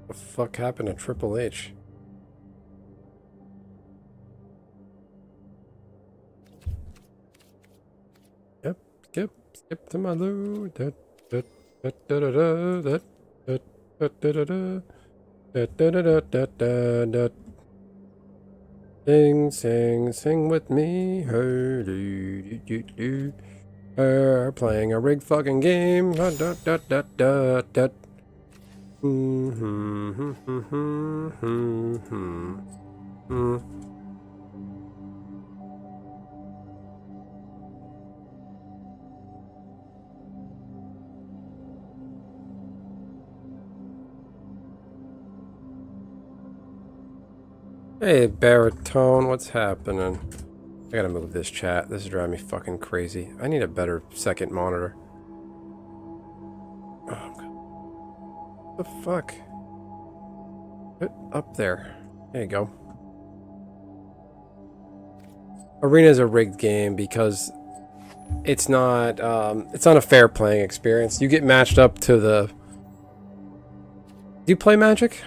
The fuck happened to Triple H? Yep, skip to my loot. Sing, sing, sing with me. Playing a rigged fucking game. Hey, baritone, what's happening? I gotta move this chat. This is driving me fucking crazy. I need a better second monitor. Oh, God. What the fuck? Put up there. There you go. Arena is a rigged game because it's not a fair playing experience. You get matched up to the... Do you play Magic?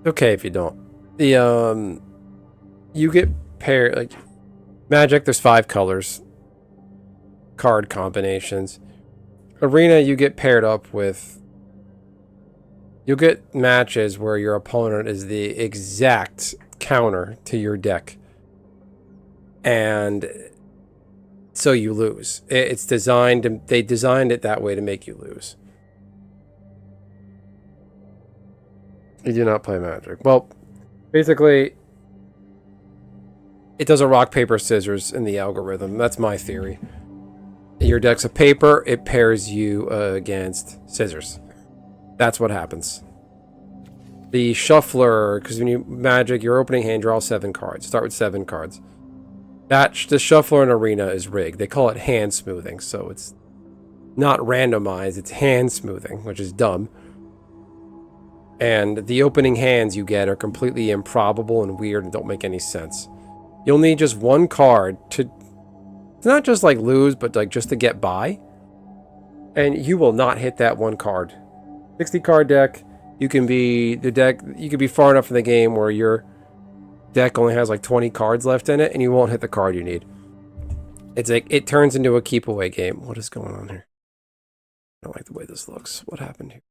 Okay if you don't. You get paired, like, Magic, there's 5 colors. Card combinations. Arena, you get paired up with... You'll get matches where your opponent is the exact counter to your deck. And so you lose. It's designed to, they designed it that way to make you lose. You do not play Magic. Well, basically, it does a rock, paper, scissors in the algorithm. That's my theory. Your deck's a paper, it pairs you against scissors. That's what happens. The shuffler, because when you Magic, your opening hand, draw 7 cards. Start with 7 cards. The shuffler in Arena is rigged. They call it hand smoothing, so it's not randomized, it's hand smoothing, which is dumb. And the opening hands you get are completely improbable and weird and don't make any sense. You'll need just 1 card to... It's not just like lose, but like just to get by. And you will not hit that 1 card. 60 card deck, you can be far enough in the game where your deck only has like 20 cards left in it and you won't hit the card you need. It's like it turns into a keep away game. What is going on here? I don't like the way this looks. What happened here?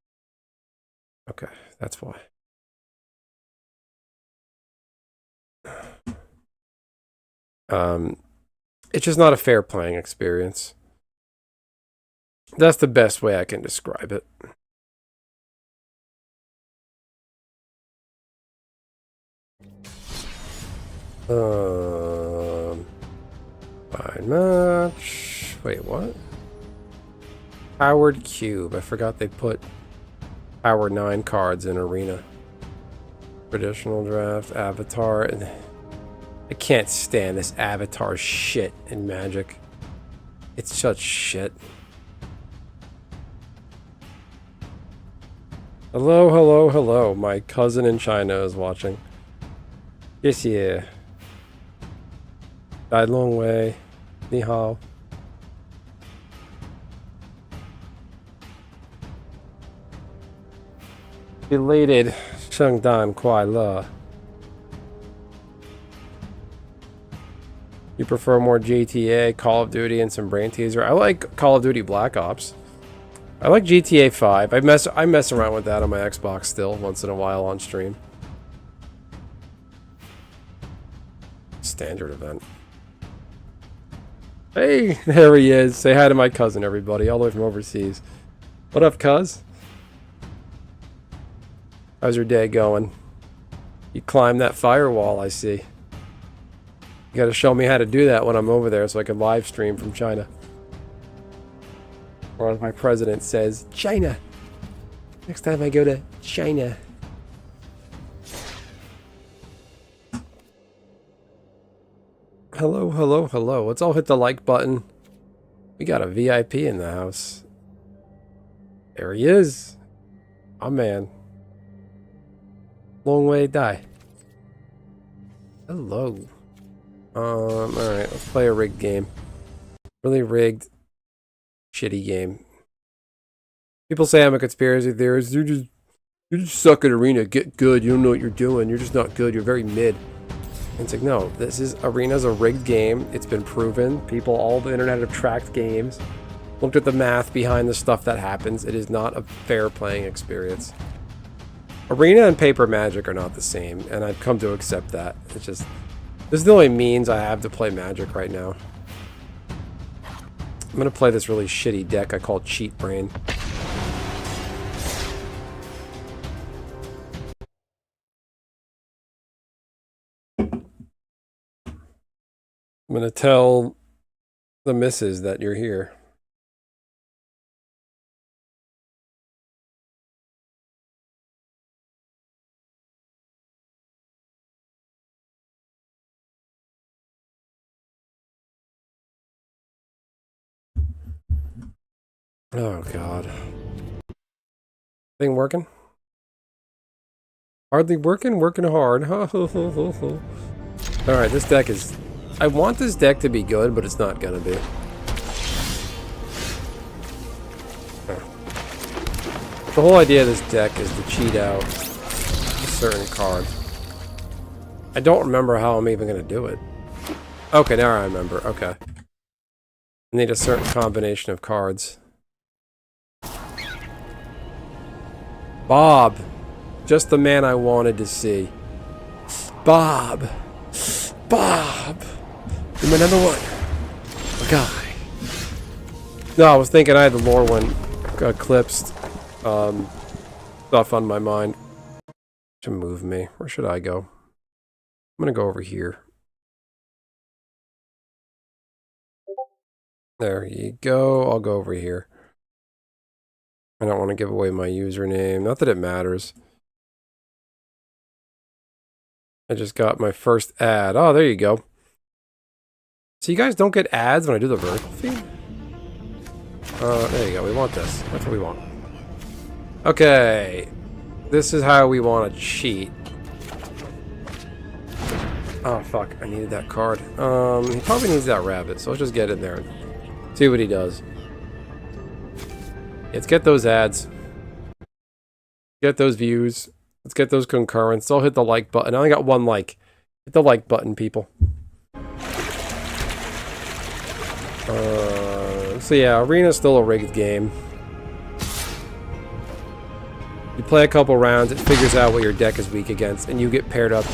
Okay, that's why. It's just not a fair playing experience. That's the best way I can describe it. Fine match. Wait, what? Powered Cube. I forgot they put Power 9 cards in Arena. Traditional draft, Avatar. I can't stand this Avatar shit in Magic. It's such shit. Hello, hello, hello. My cousin in China is watching. Yes, yeah. Died long way. Ni hao. Belated Shengdan Kuai Le. You prefer more GTA, Call of Duty, and some brain teaser? I like Call of Duty Black Ops. I like GTA 5. I mess around with that on my Xbox still once in a while on stream. Standard event. Hey, there he is. Say hi to my cousin, everybody, all the way from overseas. What up, cuz? How's your day going? You climbed that firewall, I see. You gotta show me how to do that when I'm over there so I can live stream from China. Or as my president says, China. Next time I go to China. Hello, hello, hello. Let's all hit the like button. We got a VIP in the house. There he is. Oh man. Long way to die. Hello. Alright, let's play a rigged game. Really rigged, shitty game. People say I'm a conspiracy theorist. They're just You just suck at Arena. Get good. You don't know what you're doing. You're just not good. You're very mid. And it's like, no, this is Arena's a rigged game. It's been proven. People, all the internet have tracked games, looked at the math behind the stuff that happens. It is not a fair playing experience. Arena and Paper Magic are not the same, and I've come to accept that. It's just, this is the only means I have to play Magic right now. I'm gonna play this really shitty deck I call Cheat Brain. I'm gonna tell the missus that you're here. Oh god. Thing working? Hardly working? Working hard. Alright, this deck is... I want this deck to be good, but it's not gonna be. The whole idea of this deck is to cheat out a certain card. I don't remember how I'm even gonna do it. Okay, now I remember. Okay. I need a certain combination of cards. Bob. Just the man I wanted to see. Bob. Bob. You're my number one. Guy. No, I was thinking I had the Lorwyn Eclipsed stuff on my mind. To move me. Where should I go? I'm gonna go over here. There you go. I'll go over here. I don't want to give away my username. Not that it matters. I just got my first ad. Oh, there you go. So you guys don't get ads when I do the vertical feed? There you go. We want this. That's what we want. Okay. This is how we want to cheat. Oh, fuck. I needed that card. He probably needs that rabbit, so let's just get in there and see what he does. Let's get those ads. Get those views. Let's get those concurrents. I'll hit the like button. I only got one like. Hit the like button, people. So yeah, Arena's still a rigged game. You play a couple rounds, it figures out what your deck is weak against, and you get paired up.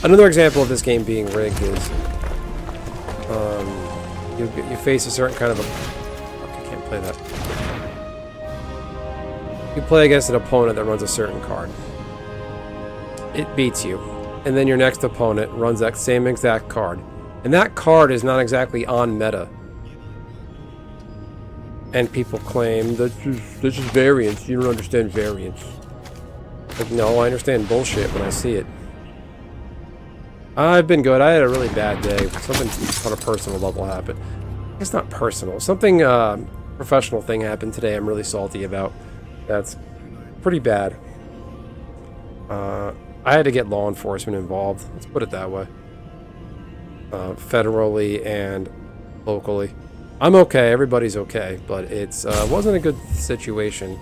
Another example of this game being rigged is you face a certain kind of a... Fuck, I can't play that. You play against an opponent that runs a certain card. It beats you. And then your next opponent runs that same exact card. And that card is not exactly on meta. And people claim that this is variance. You don't understand variance. Like, no, I understand bullshit when I see it. I've been good. I had a really bad day. Something on a personal level happened. It's not personal. Something, professional thing happened today I'm really salty about. That's pretty bad. I had to get law enforcement involved. Let's put it that way. Federally and locally. I'm okay. Everybody's okay. But it's wasn't a good situation.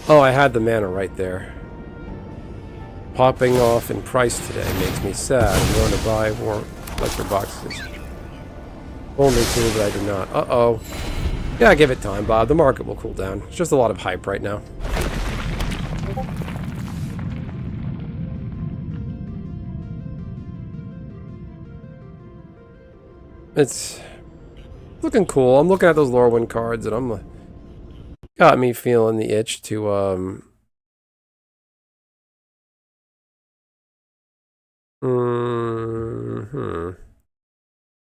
Oh, I had the mana right there. Popping off in price today makes me sad. I'm going to buy more lesser boxes. Only two, but I do not. Uh-oh. Yeah, give it time, Bob. The market will cool down. It's just a lot of hype right now. It's looking cool. I'm looking at those Lorwyn cards, and I'm got me feeling the itch to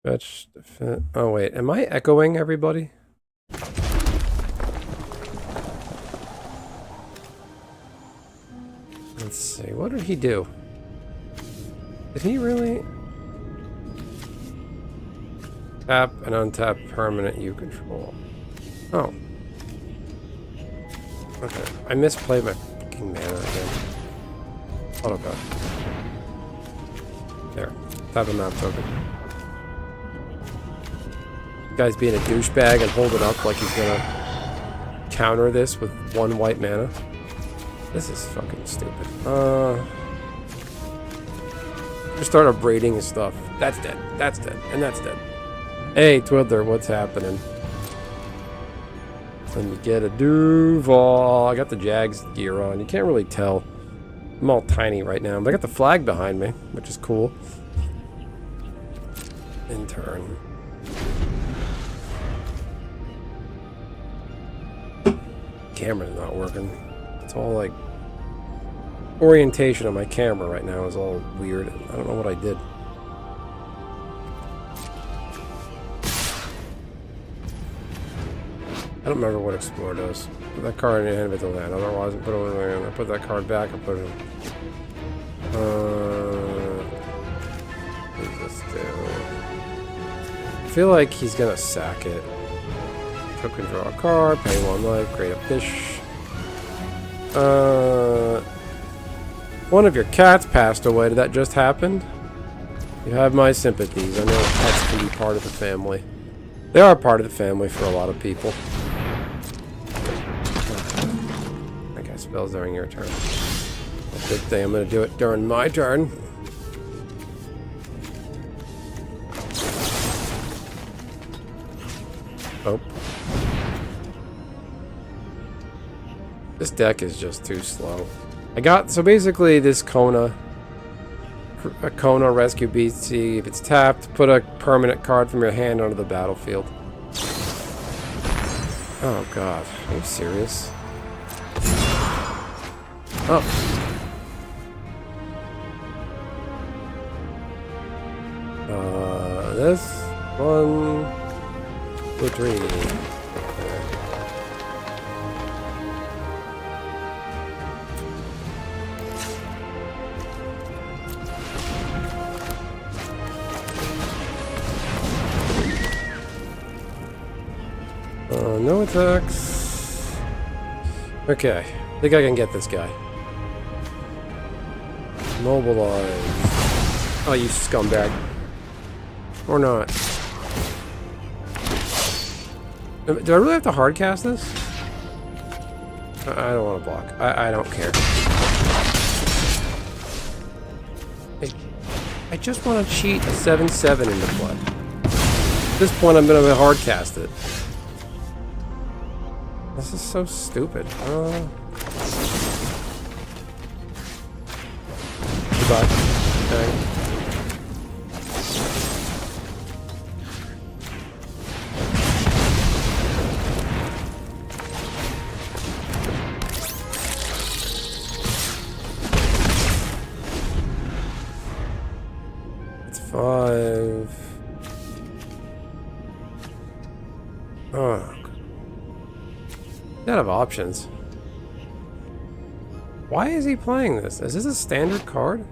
Fetch. Oh wait, am I echoing everybody? Let's see. What did he do? Did he really tap and untap permanent you control? Oh. Okay. I misplayed my fucking mana again. Oh god. There. Tap a map token. Guy's being a douchebag and holding up like he's gonna counter this with 1 white mana. This is fucking stupid. Just start upbraiding his stuff. That's dead. That's dead. And that's dead. Hey, Twiddler, what's happening? And you get a Duval. I got the Jags gear on. You can't really tell. I'm all tiny right now. But I got the flag behind me, which is cool. In turn. Camera's not working. It's all like... orientation of my camera right now is all weird. I don't know what I did. I don't remember what Explore does. Put that card in your hand with the land. Otherwise, I put it in the land. I put that card back and put it in. What does this do? I feel like he's gonna sack it. Took and draw a card, pay 1 life, create a fish. One of your cats passed away. Did that just happen? You have my sympathies. I know pets can be part of the family. They are part of the family for a lot of people. Okay, spells during your turn. A good thing I'm going to do it during my turn. Oh. This deck is just too slow. So basically this Kona, a Kona Rescue Beast, if it's tapped, put a permanent card from your hand onto the battlefield. Oh god, are you serious? Oh. This 1, 2, 3. No attacks. Okay, I think I can get this guy. Mobilize. Oh, you scumbag. Or not. Do I really have to hardcast this? I don't want to block. I don't care. I just want to cheat a 7/7 into play. At this point, I'm going to hardcast it. This is so stupid. Goodbye. Okay. It's 5. Oh. Out of options. Why is he playing this? Is this a standard card?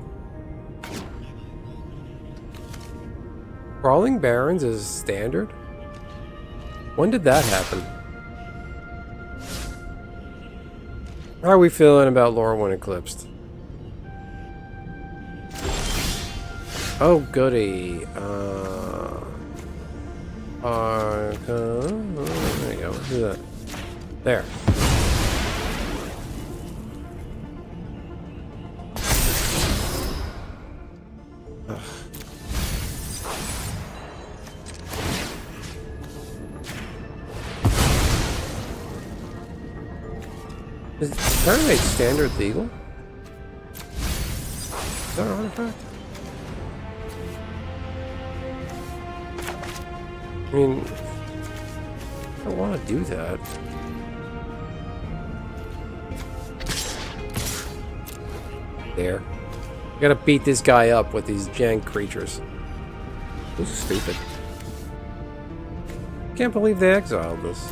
Crawling Barrens is standard? When did that happen? How are we feeling about Lorwyn Eclipsed? Oh goody. There you go. Do that. There. Ugh. Is Terminate standard legal? Is that an artifact? I mean, I don't want to do that. There. I gotta beat this guy up with these jank creatures. This is stupid. Can't believe they exiled this.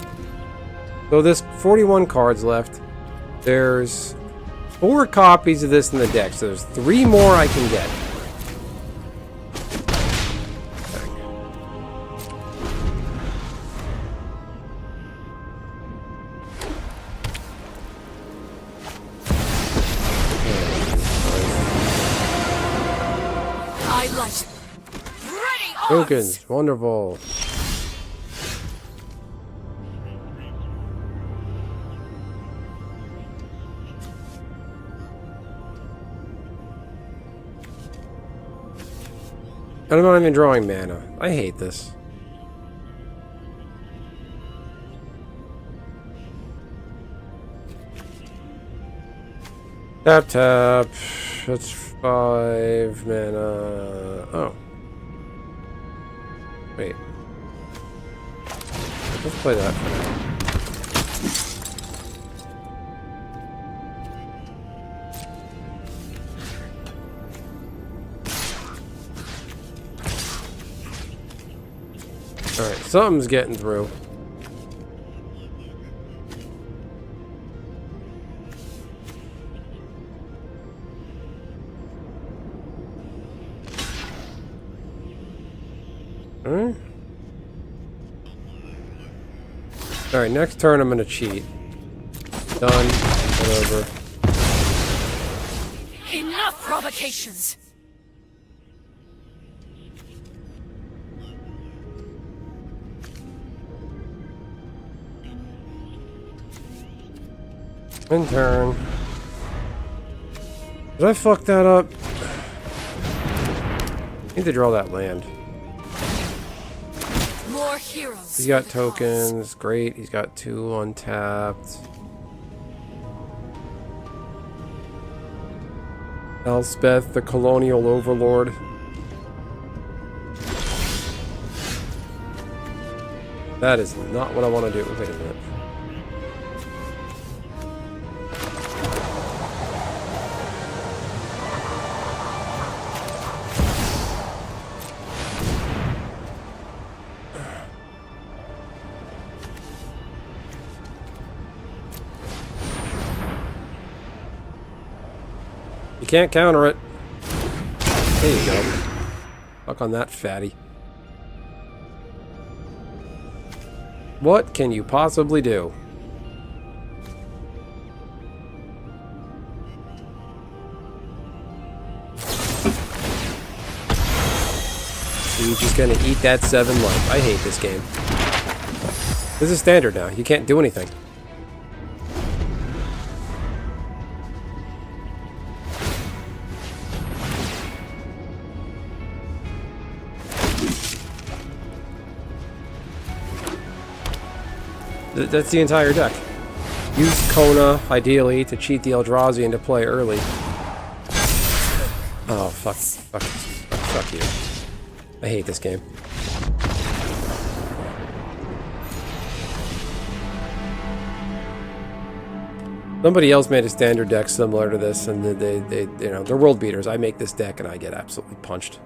So there's 41 cards left. There's 4 copies of this in the deck, so there's 3 more I can get. Tokens, wonderful. And I'm not even drawing mana. I hate this. Tap tap. That's 5 mana. Oh. Wait. Let's play that for now. Alright, something's getting through. Alright. Alright, next turn I'm gonna cheat. Done. Whatever. Enough provocations! In turn. Did I fuck that up? Need to draw that land. More heroes. He's got tokens. Great. He's got 2 untapped. Elspeth, the colonial overlord. That is not what I want to do. Wait a minute. You can't counter it. There you go. Fuck on that, fatty. What can you possibly do? You're just gonna eat that 7 life. I hate this game. This is standard now. You can't do anything. That's the entire deck. Use Kona, ideally, to cheat the Eldrazi into play early. Oh, fuck you. I hate this game. Somebody else made a standard deck similar to this, and they you know, they're world beaters. I make this deck, and I get absolutely punched.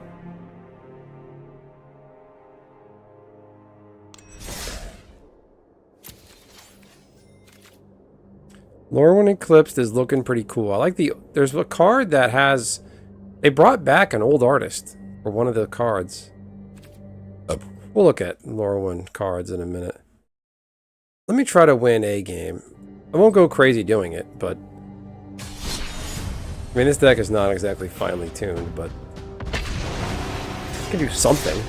Lorwyn Eclipsed is looking pretty cool. I like there's a card that has, they brought back an old artist for one of the cards. We'll look at Lorwyn cards in a minute. Let me try to win a game. I won't go crazy doing it, but I mean, this deck is not exactly finely tuned, but I can do something.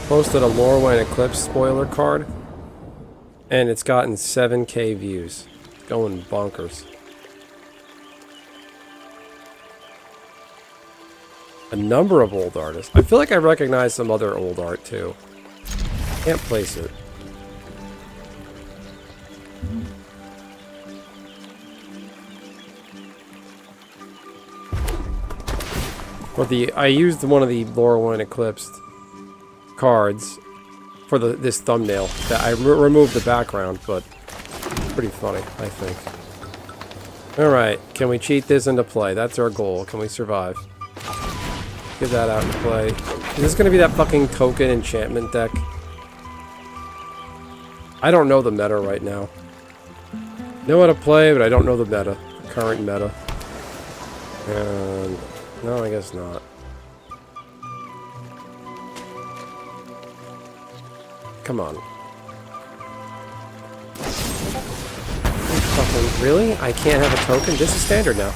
Posted a Lorwyn Eclipsed spoiler card, and it's gotten 7K views. It's going bonkers. A number of old artists. I feel like I recognize some other old art too. Can't place it. But I used one of the Lorwyn Eclipsed cards for this thumbnail that I removed the background, but pretty funny, I think. Alright, can we cheat this into play? That's our goal. Can we survive? Get that out and play. Is this going to be that fucking token enchantment deck? I don't know the meta right now. Know how to play, but I don't know the meta. The current meta. And no, I guess not. Come on. Fucking, really? I can't have a token? This is standard now.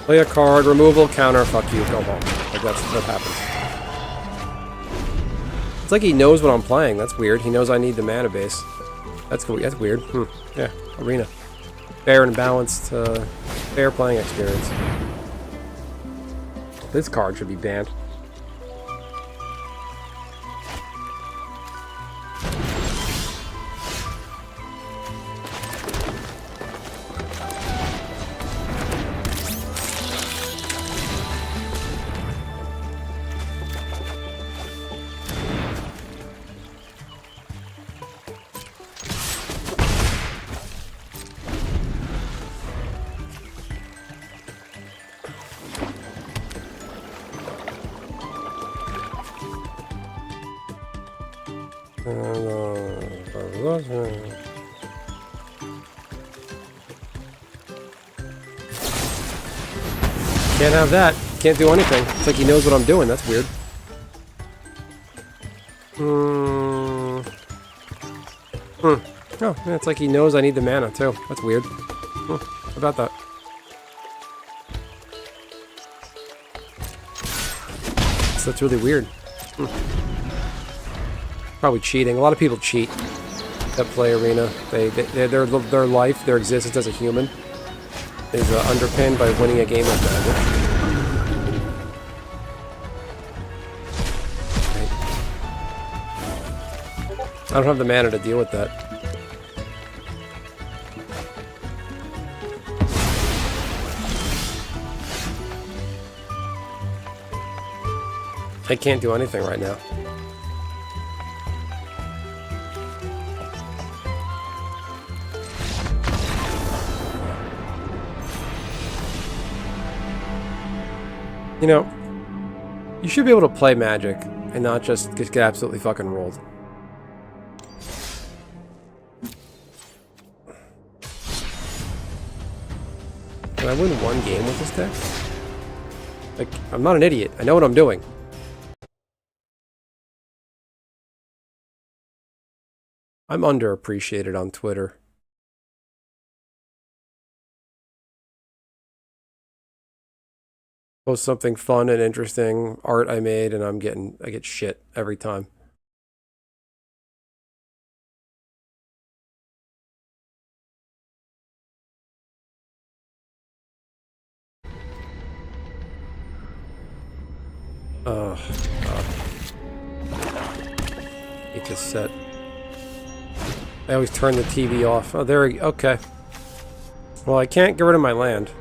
Play a card, removal, counter, fuck you, go home. Like that's what happens. It's like he knows what I'm playing. That's weird. He knows I need the mana base. That's cool. That's weird. Yeah, arena. Fair and balanced, fair playing experience. This card should be banned. Can't have that. Can't do anything. It's like he knows what I'm doing. That's weird. Oh, yeah, it's like he knows I need the mana too. That's weird. How about that? So that's really weird. Probably cheating. A lot of people cheat that play arena. Their life, their existence as a human is underpinned by winning a game of Magic. Right. I don't have the mana to deal with that. I can't do anything right now. You know, you should be able to play Magic and not just get absolutely fucking rolled. Can I win one game with this deck? Like, I'm not an idiot. I know what I'm doing. I'm underappreciated on Twitter. Post something fun and interesting, art I made, and I get shit every time. Oh, God. A cassette. I always turn the TV off. Oh, there we go. Okay. Well, I can't get rid of my land.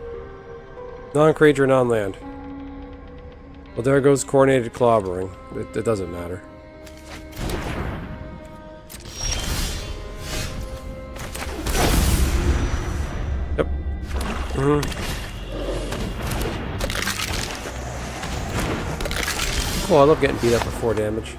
Non-creature, non-land. Well, there goes coordinated clobbering. It doesn't matter. Yep. Cool, I love getting beat up for 4 damage.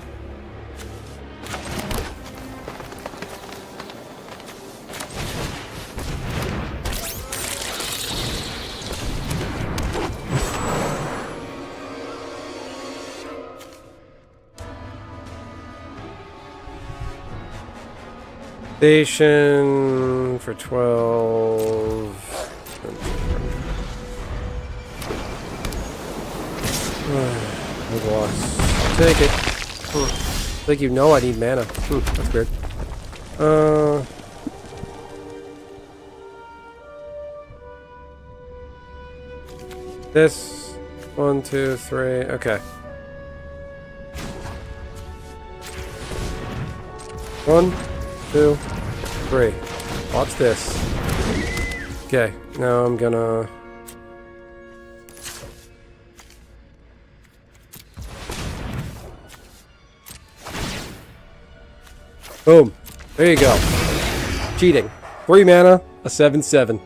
Station for 12. Loss. Take it. Like you know I need mana. That's weird. This 1, 2, 3. Okay. 1, 2, 3. Watch this. Okay, now I'm gonna... Boom. There you go. Cheating. 3 mana, a 7/7.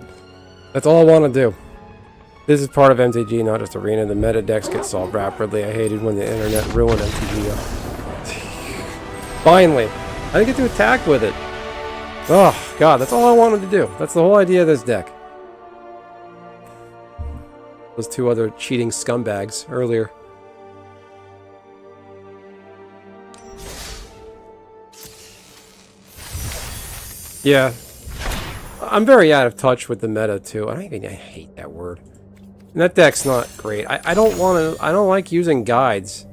That's all I want to do. This is part of MTG, not just Arena. The meta decks get solved rapidly. I hated when the internet ruined MTG. Finally. I didn't get to attack with it. Oh, God, that's all I wanted to do. That's the whole idea of this deck. Those 2 other cheating scumbags earlier. Yeah. I'm very out of touch with the meta, too. I hate that word. And that deck's not great. I don't want to... I don't like using guides.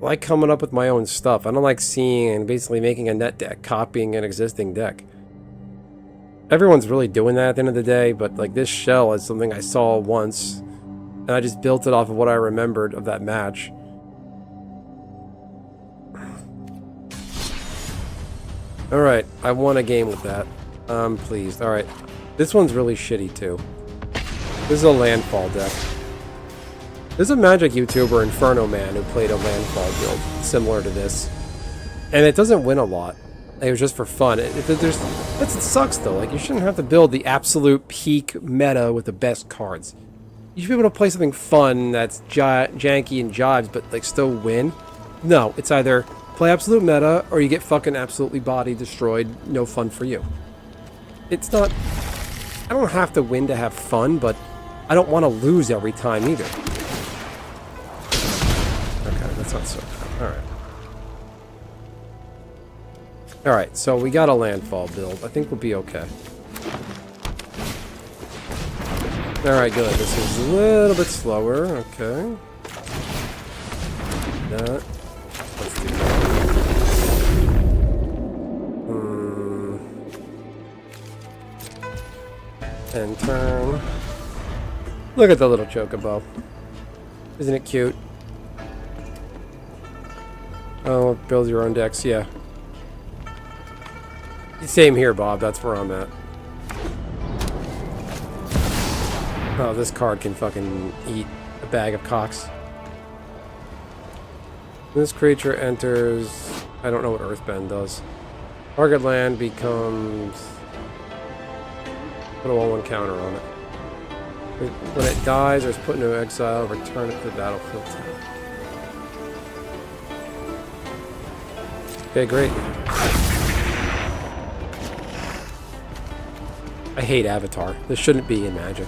I like coming up with my own stuff. I don't like seeing and basically making a net deck, copying an existing deck. Everyone's really doing that at the end of the day, but like this shell is something I saw once, and I just built it off of what I remembered of that match. Alright, I won a game with that. I'm pleased. Alright, this one's really shitty too. This is a landfall deck. There's a Magic YouTuber, Inferno Man, who played a landfall build similar to this. And it doesn't win a lot. It was just for fun. It sucks though. Like, you shouldn't have to build the absolute peak meta with the best cards. You should be able to play something fun that's janky and jives, but like still win. No, it's either play absolute meta or you get fucking absolutely body destroyed. No fun for you. It's not... I don't have to win to have fun, but I don't want to lose every time either. Okay, that's not so bad. Alright. Alright, so we got a landfall build. I think we'll be okay. Alright, good. This is a little bit slower. Okay. That. Let's do that. And turn. Look at the little chocobo. Isn't it cute? Oh, build your own decks, yeah. Same here, Bob. That's where I'm at. Oh, this card can fucking eat a bag of cocks. This creature enters... I don't know what Earthbend does. Target land becomes... Put a 1/1 counter on it. When it dies or is put into exile, return it to the battlefield. Okay, great. I hate Avatar. This shouldn't be in Magic.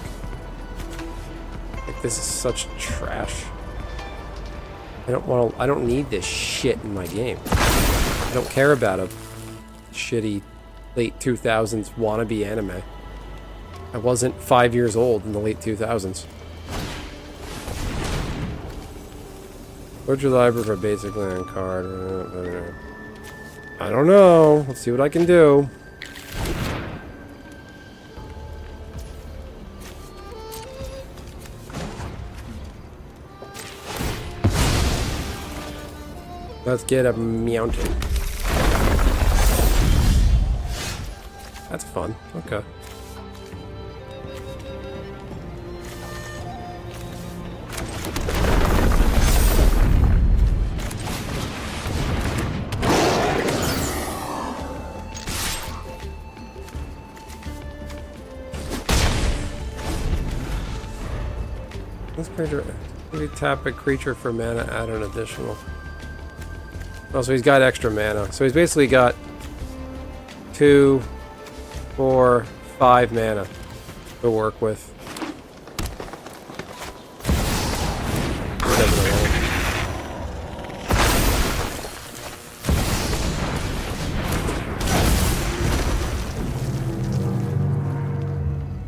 Like, this is such trash. I don't need this shit in my game. I don't care about a shitty late 2000s wannabe anime. I wasn't 5 years old in the late 2000s. What's your library for basic land card? I don't know. Let's see what I can do. Let's get a mountain. That's fun. Okay. This creature, maybe tap a creature for mana, add an additional. Oh, so he's got extra mana. So he's basically got 2, 4, 5 mana to work with.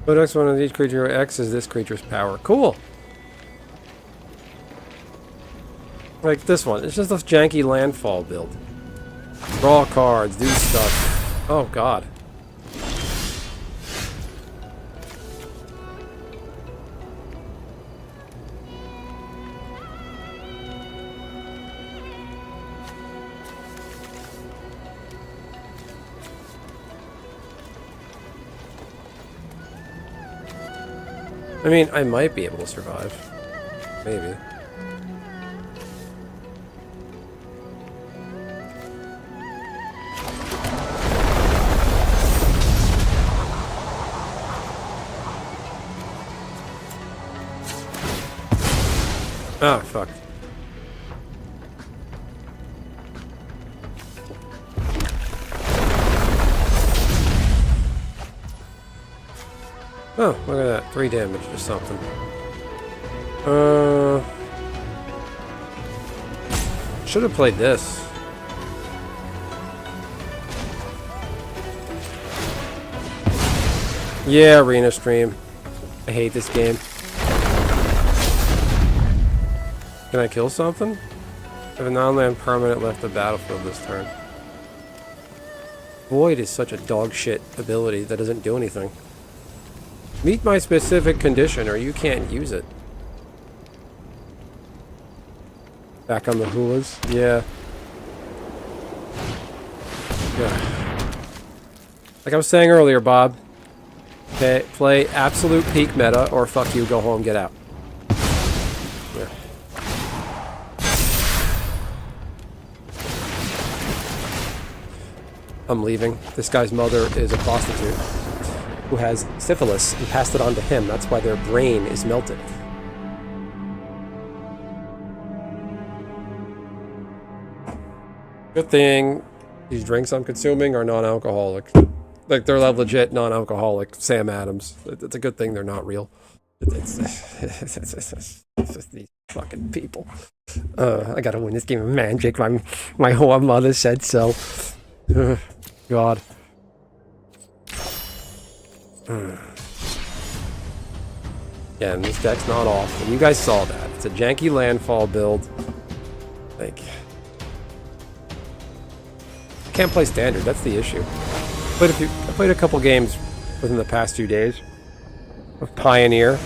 Put X one of each creature. X is this creature's power. Cool. Like this one. It's just a janky landfall build. Draw cards, do stuff. Oh god. I mean, I might be able to survive. Maybe. Ah, fuck. Oh, look at that. 3 damage or something. Should have played this. Yeah, Arena Stream. I hate this game. Can I kill something? If a non-land permanent left the battlefield this turn. Void is such a dog shit ability that doesn't do anything. Meet my specific condition or you can't use it. Back on the hulas? Yeah. Yeah. Like I was saying earlier, Bob. Okay, play absolute peak meta or fuck you, go home, get out. Yeah. I'm leaving. This guy's mother is a prostitute who has syphilis and passed it on to him. That's why their brain is melted. Good thing these drinks I'm consuming are non-alcoholic. Like, they're legit non-alcoholic Sam Adams. It's a good thing they're not real. It's these fucking people. I gotta win this game of Magic. My whole mother said so. God. Yeah, and this deck's not off. And you guys saw that. It's a janky landfall build. Like, can't play standard. That's the issue. I played a couple games within the past 2 days of Pioneer,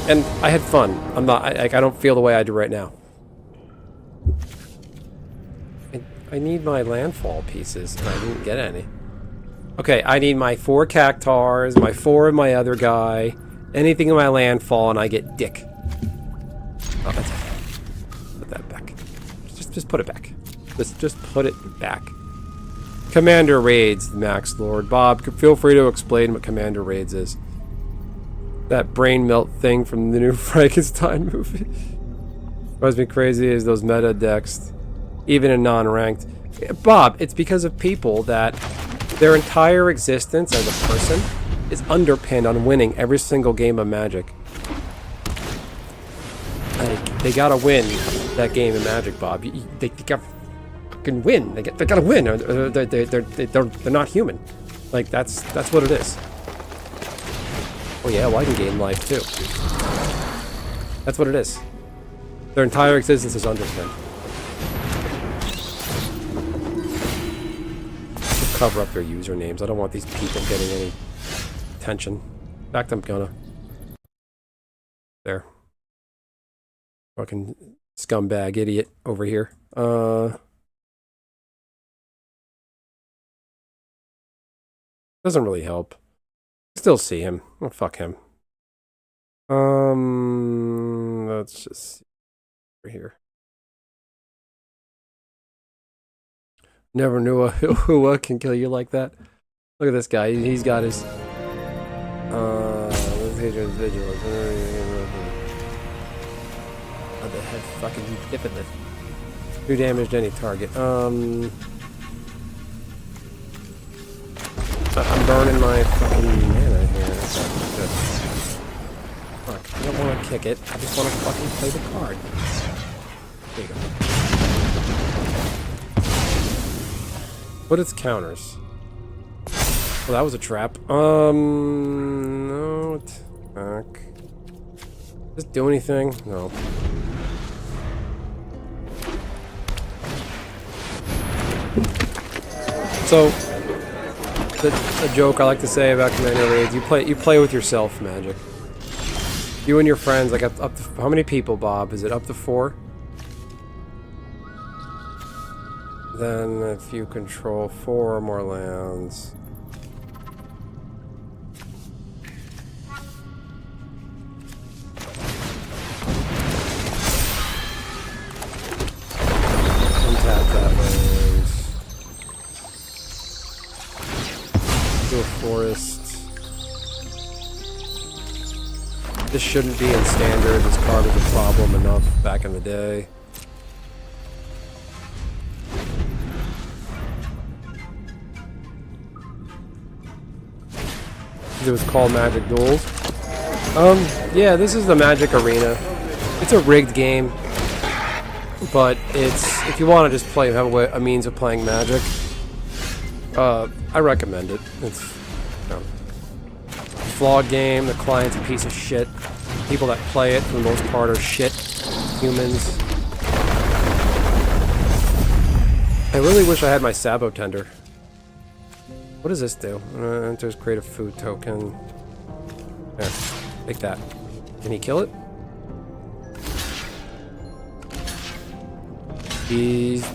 and I had fun. I don't feel the way I do right now. I need my landfall pieces, and I didn't get any. Okay, I need my 4 Cactars, my 4 of my other guy, anything in my landfall, and I get dick. Oh, that's okay. Put that back. Just put it back. Just put it back. Commander Raids, Max Lord. Bob, feel free to explain what Commander Raids is. That brain melt thing from the new Frankenstein movie. Drives me crazy is those meta decks, even in non-ranked. Bob, it's because of people that their entire existence as a person is underpinned on winning every single game of Magic. Like, they gotta win that game of Magic, Bob. They gotta fucking win. They gotta win. They're not human. Like, that's what it is. Oh yeah, well I can gain life too. That's what it is. Their entire existence is underpinned. Cover up their usernames. I don't want these people getting any attention. In fact, I'm gonna. There. Fucking scumbag idiot over here. Doesn't really help. Still see him. Oh, fuck him. Let's just see over here. Never knew a Hua can kill you like that. Look at this guy. He's got his vigilance. How the heck fucking dipping it? 2 damage to any target. I'm burning my fucking mana here. That's not good. Fuck, I don't want to kick it. I just want to fucking play the card. There you go. What its counters? Well, that was a trap. No attack. Does it do anything? No. So, the joke I like to say about Commander Raids, you play with yourself, Magic. You and your friends, like up to how many people, Bob? Is it up to 4? Then if you control 4 or more lands. Untap that land. Do a forest. This shouldn't be in standard. This card was a problem enough back in the day. It was called Magic Duels. Yeah, this is the Magic Arena. It's a rigged game, but it's, if you want to just play, have a means of playing Magic, I recommend it. It's, you know, a flawed game. The client's a piece of shit. People that play it, for the most part, are shit humans. I really wish I had my Sabo Tender. What does this do? Enters create a food token. There, take that. Can he kill it? He's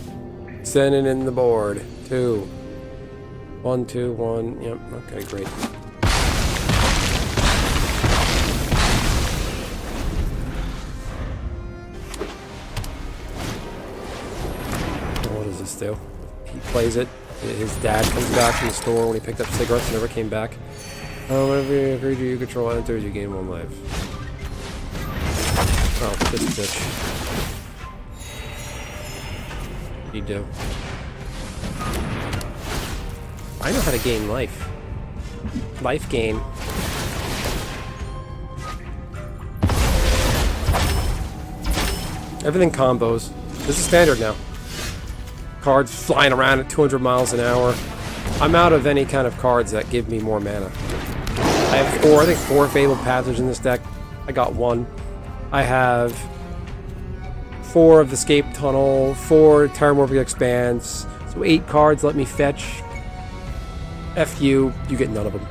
sending in the board. 2. 1, 2, 1. Yep, okay, great. What does this do? He plays it. His dad comes back from the store when he picked up cigarettes and never came back. Whenever creature you control enters, you gain 1 life. Oh, this bitch. What do you do? I know how to gain life. Life gain. Everything combos. This is standard now. Cards flying around at 200 miles an hour. I'm out of any kind of cards that give me more mana. I have 4, I think 4 Fabled Passage in this deck. I got 1. I have 4 of the Escape Tunnel, 4 Terramorphic Expanse. So 8 cards let me fetch. F you get none of them.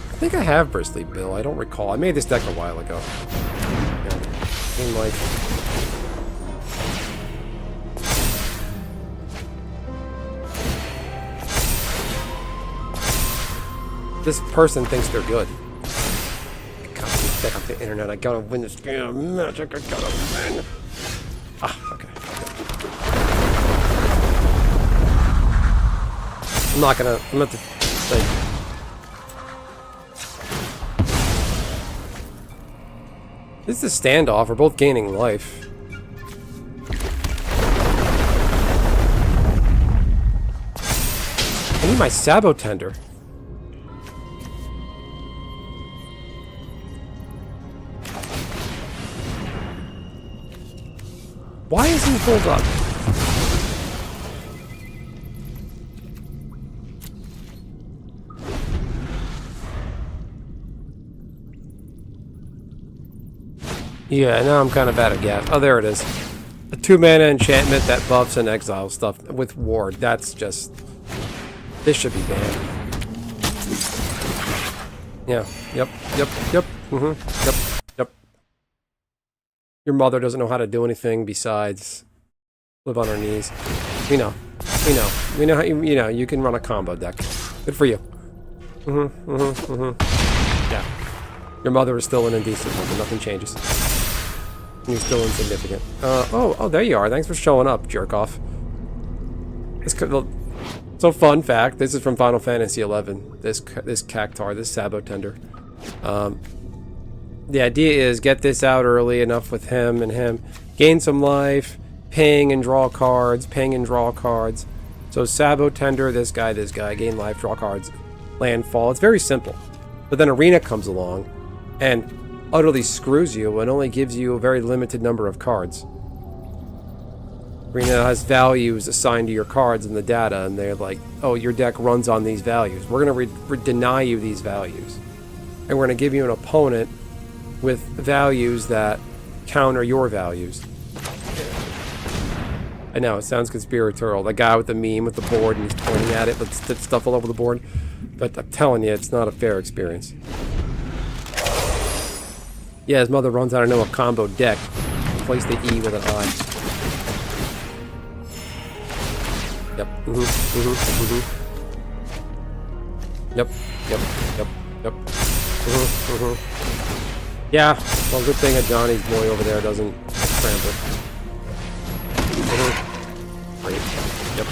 I think I have Bristly Bill, I don't recall. I made this deck a while ago. Yeah. Life. This person thinks they're good. I can't this deck off the internet. I gotta win this game of Magic. I gotta win. Ah, okay. I'm not to like. This is a standoff. We're both gaining life. I need my Sabo Tender. Why is he pulled up? Yeah, now I'm kind of out of gas. Oh, there it is. A 2-mana enchantment that buffs and exiles stuff with ward. That's just... This should be banned. Yeah. Yep. Your mother doesn't know how to do anything besides live on her knees. We know how you can run a combo deck. Good for you. Yeah. Your mother is still an indecent woman. Nothing changes. You're still insignificant. Oh, there you are. Thanks for showing up, jerk off. So fun fact, this is from Final Fantasy XI. This Cactar, this Sabo Tender. The idea is get this out early enough with him and him. Gain some life, ping and draw cards, ping and draw cards. So Sabo Tender, this guy, gain life, draw cards, landfall. It's very simple. But then Arena comes along and utterly screws you and only gives you a very limited number of cards. Arena has values assigned to your cards in the data, and they're like, oh, your deck runs on these values. We're going to deny you these values. And we're going to give you an opponent with values that counter your values. I know, it sounds conspiratorial. The guy with the meme with the board and he's pointing at it with stuff all over the board. But I'm telling you, it's not a fair experience. Yeah, his mother runs out of a combo deck. Replace the E with an I. Yep. Yep. Yeah, well, good thing a Johnny's boy over there doesn't trample. Great. Yep.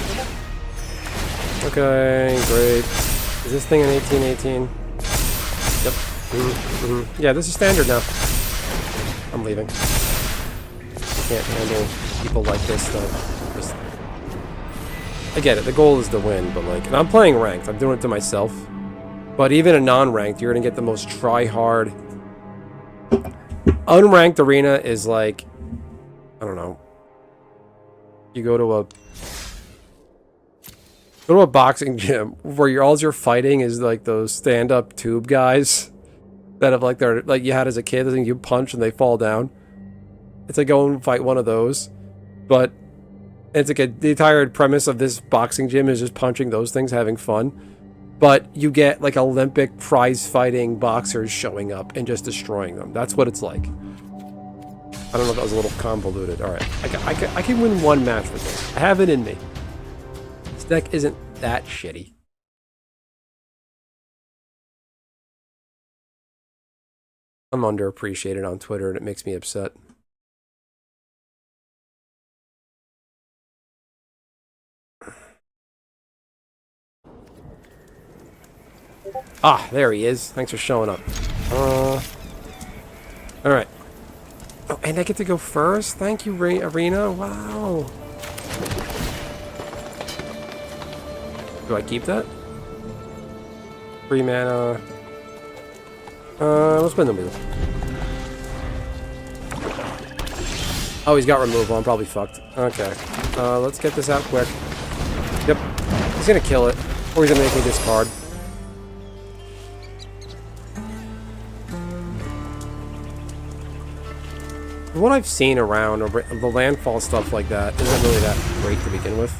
Okay, great. Is this thing an 1818? Yep. Yeah, this is standard now. I'm leaving. Can't handle people like this stuff. I get it, the goal is to win, but like, and I'm playing ranked, I'm doing it to myself. But even a non-ranked, you're gonna get the most try-hard. Unranked arena is like, I don't know. You go to a boxing gym where all you're fighting is like those stand-up tube guys that have like you had as a kid, I think you punch and they fall down. It's like go and fight one of those. But it's like the entire premise of this boxing gym is just punching those things, having fun. But you get like Olympic prize fighting boxers showing up and just destroying them. That's what it's like. I don't know if that was a little convoluted. Alright, I can win one match with this. I have it in me. This deck isn't that shitty. I'm underappreciated on Twitter and it makes me upset. Ah, there he is. Thanks for showing up. Alright. Oh, and I get to go first? Thank you, Arena. Wow. Do I keep that? 3 mana. Let's spin the wheel. Oh, he's got removal. I'm probably fucked. Okay. Let's get this out quick. Yep. He's gonna kill it. Or he's gonna make me discard. What I've seen around, or the landfall stuff like that, isn't really that great to begin with.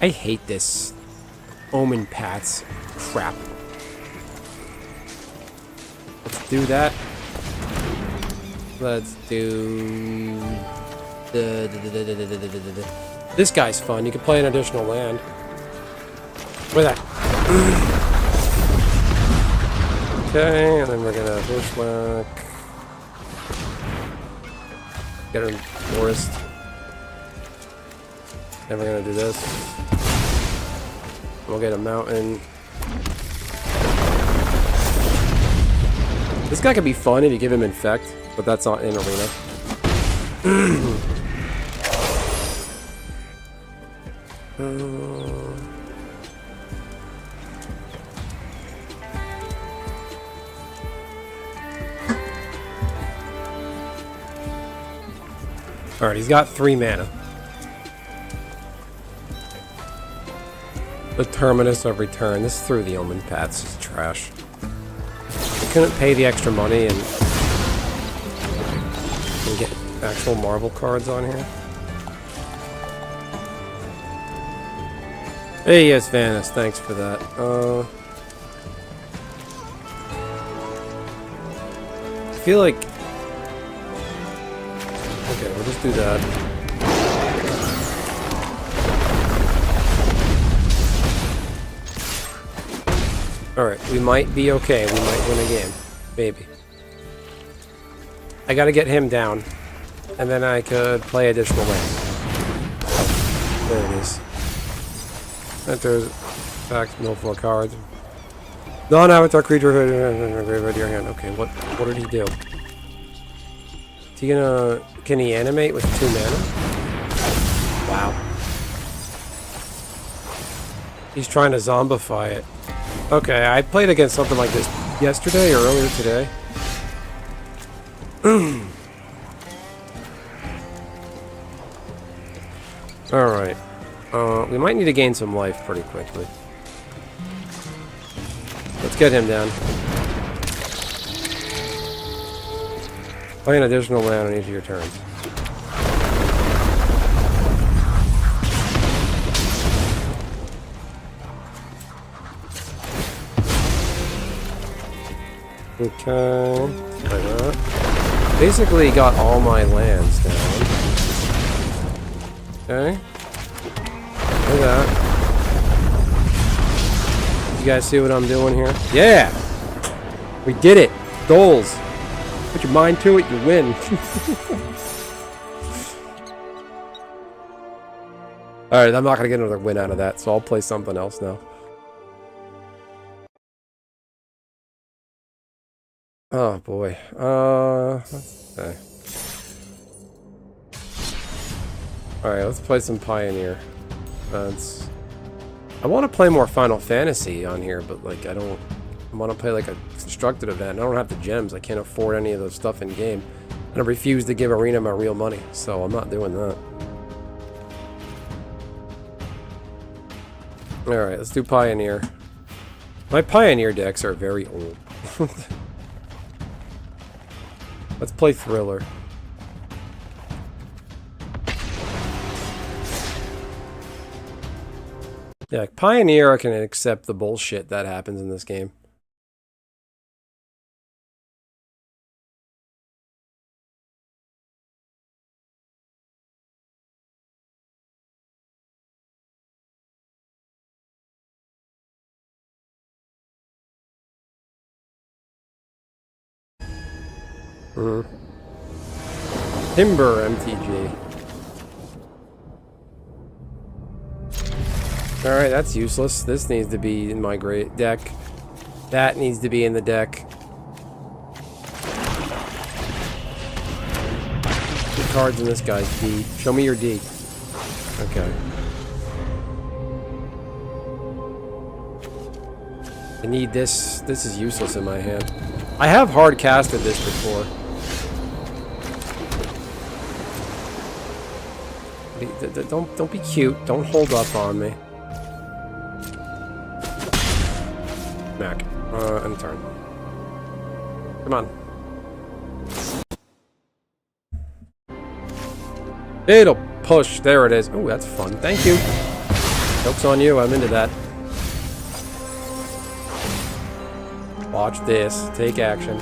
I hate this Omen Pats crap. Let's do that. Let's do... This guy's fun. You can play an additional land. Where's that? Okay, and then we're gonna bushwhack. Get a forest. Then we're gonna do this. We'll get a mountain. This guy can be fun if you give him infect, but that's not in arena. Alright, he's got 3 mana. The Terminus of Return. This through the Omen Pats is trash. I couldn't pay the extra money and get actual Marvel cards on here. Hey, yes, Vanis, thanks for that. I feel like... Okay, we'll just do that. Alright, we might be okay. We might win a game. Maybe. I gotta get him down. And then I could play additional land. There it is. Enters back mill 4 cards. Non-avatar creature graveyard your hand. Okay, what did he do? Is he gonna... Can he animate with 2 mana? Wow. He's trying to zombify it. Okay, I played against something like this yesterday or earlier today. Alright. We might need to gain some life pretty quickly. Let's get him down. Play an additional land on each of your turns. Okay, like that. Basically got all my lands down. Okay. Like that. You guys see what I'm doing here? Yeah! We did it! Goals! Put your mind to it, you win. Alright, I'm not gonna get another win out of that, so I'll play something else now. Oh boy. Okay. Alright, let's play some Pioneer. I want to play more Final Fantasy on here, but like I want to play like a constructed event. I don't have the gems. I can't afford any of those stuff in game. And I refuse to give Arena my real money, so I'm not doing that. Alright, let's do Pioneer. My Pioneer decks are very old. Let's play Thriller. Yeah, Pioneer, I can accept the bullshit that happens in this game. Timber MTG. Alright, that's useless. This needs to be in my great deck. That needs to be in the deck. Good cards in this guy's D. Show me your D. Okay. I need this. This is useless in my hand. I have hard casted this before. Don't be cute. Don't hold up on me. Mac. End turn. Come on. It'll push. There it is. Oh, that's fun. Thank you. Joke's on you. I'm into that. Watch this. Take action.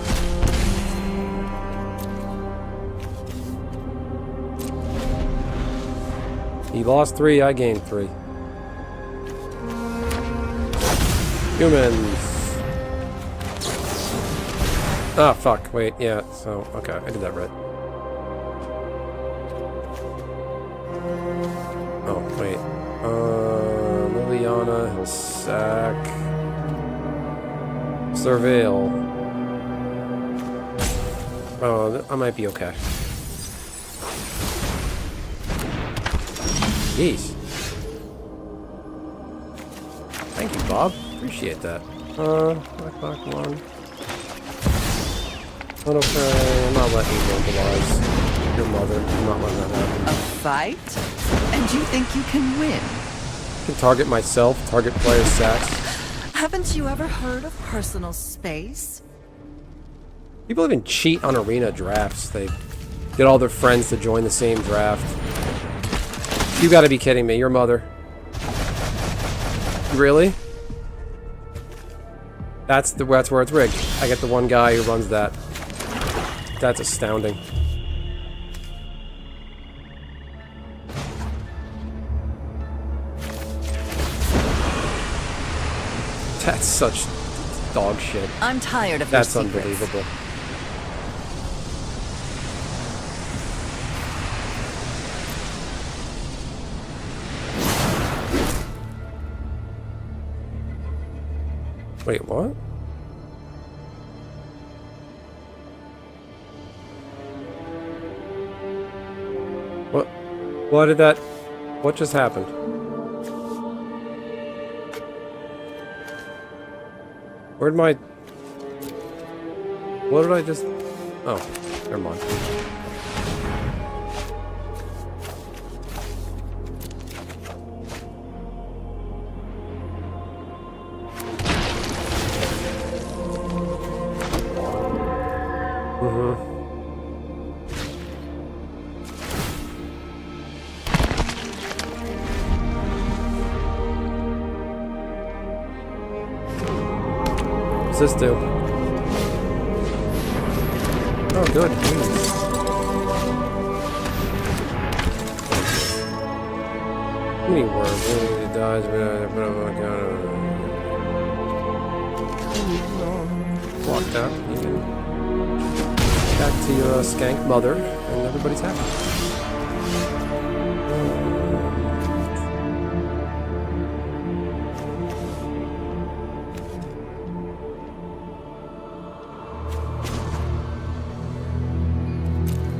He lost 3, I gained 3. Humans. Ah, fuck. Wait, yeah, so, okay, I did that right. Oh, wait. Liliana, he'll sack. Surveil. Oh, I might be okay. Jeez. Thank you, Bob. Appreciate that. Black 1. Not okay. I'm not letting you mobilize your mother. I'm not letting that happen. A fight? And you think you can win? I can target myself, target player sacks. Haven't you ever heard of personal space? People even cheat on arena drafts. They get all their friends to join the same draft. You gotta be kidding me. Your mother. Really? That's where it's rigged. I get the one guy who runs that. That's astounding. That's such dog shit. I'm tired of That's your secrets. unbelievable. Wait, what? What did that... What just happened? Where'd my... What did I just... Oh, never mind. What's this do? Oh, good. Any word. It dies. Walk that. You can back to your skank mother, and everybody's happy.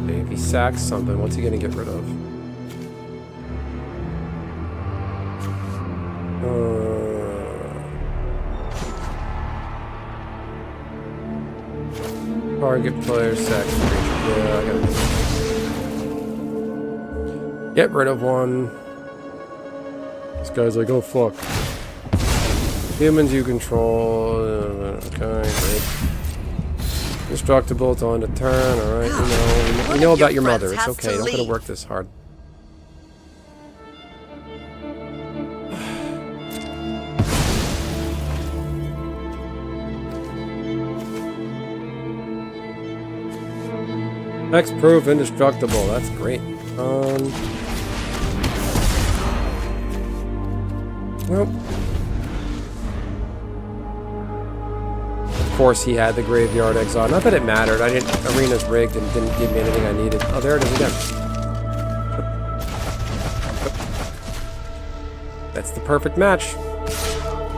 If he sacks something, what's he gonna get rid of? Target player sacks creature. Yeah, I gotta get rid of one. This guy's like, oh fuck. Humans you control. Okay, great. Indestructible, it's on the turn, alright, we know about your mother. It's okay, don't gotta work this hard. X-proof, indestructible, that's great. Well. Of course he had the graveyard exile. Not that it mattered, arena's rigged and didn't give me anything I needed. Oh, there it is again. That's the perfect match.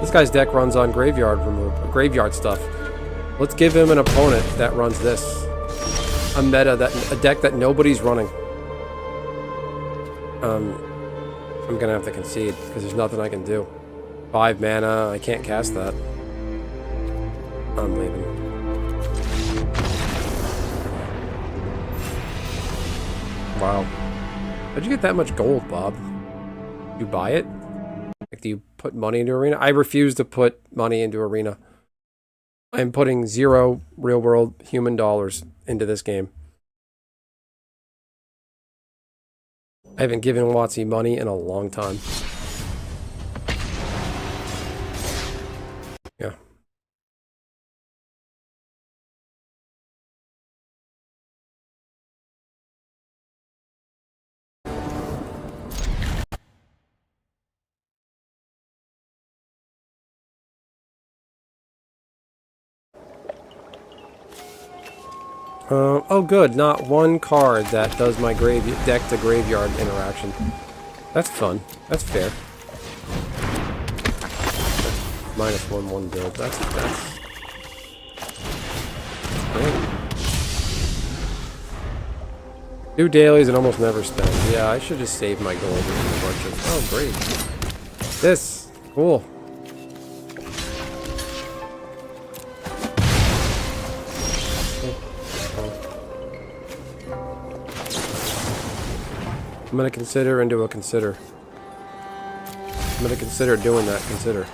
This guy's deck runs on graveyard stuff. Let's give him an opponent that runs this. A deck that nobody's running. I'm gonna have to concede because there's nothing I can do. 5 mana, I can't cast that. I'm leaving. Wow. How'd you get that much gold, Bob? Did you buy it? Like, do you put money into Arena? I refuse to put money into Arena. I'm putting 0 real-world human dollars into this game. I haven't given WotC money in a long time. Yeah. Oh good, not one card that does my deck to graveyard interaction. That's fun. That's fair. That's -1/1 build. That's great. Do dailies and almost never spend. Yeah, I should just save my gold and do a bunch of. Oh great. This cool. I'm gonna consider into a consider. I'm gonna consider doing that. Consider.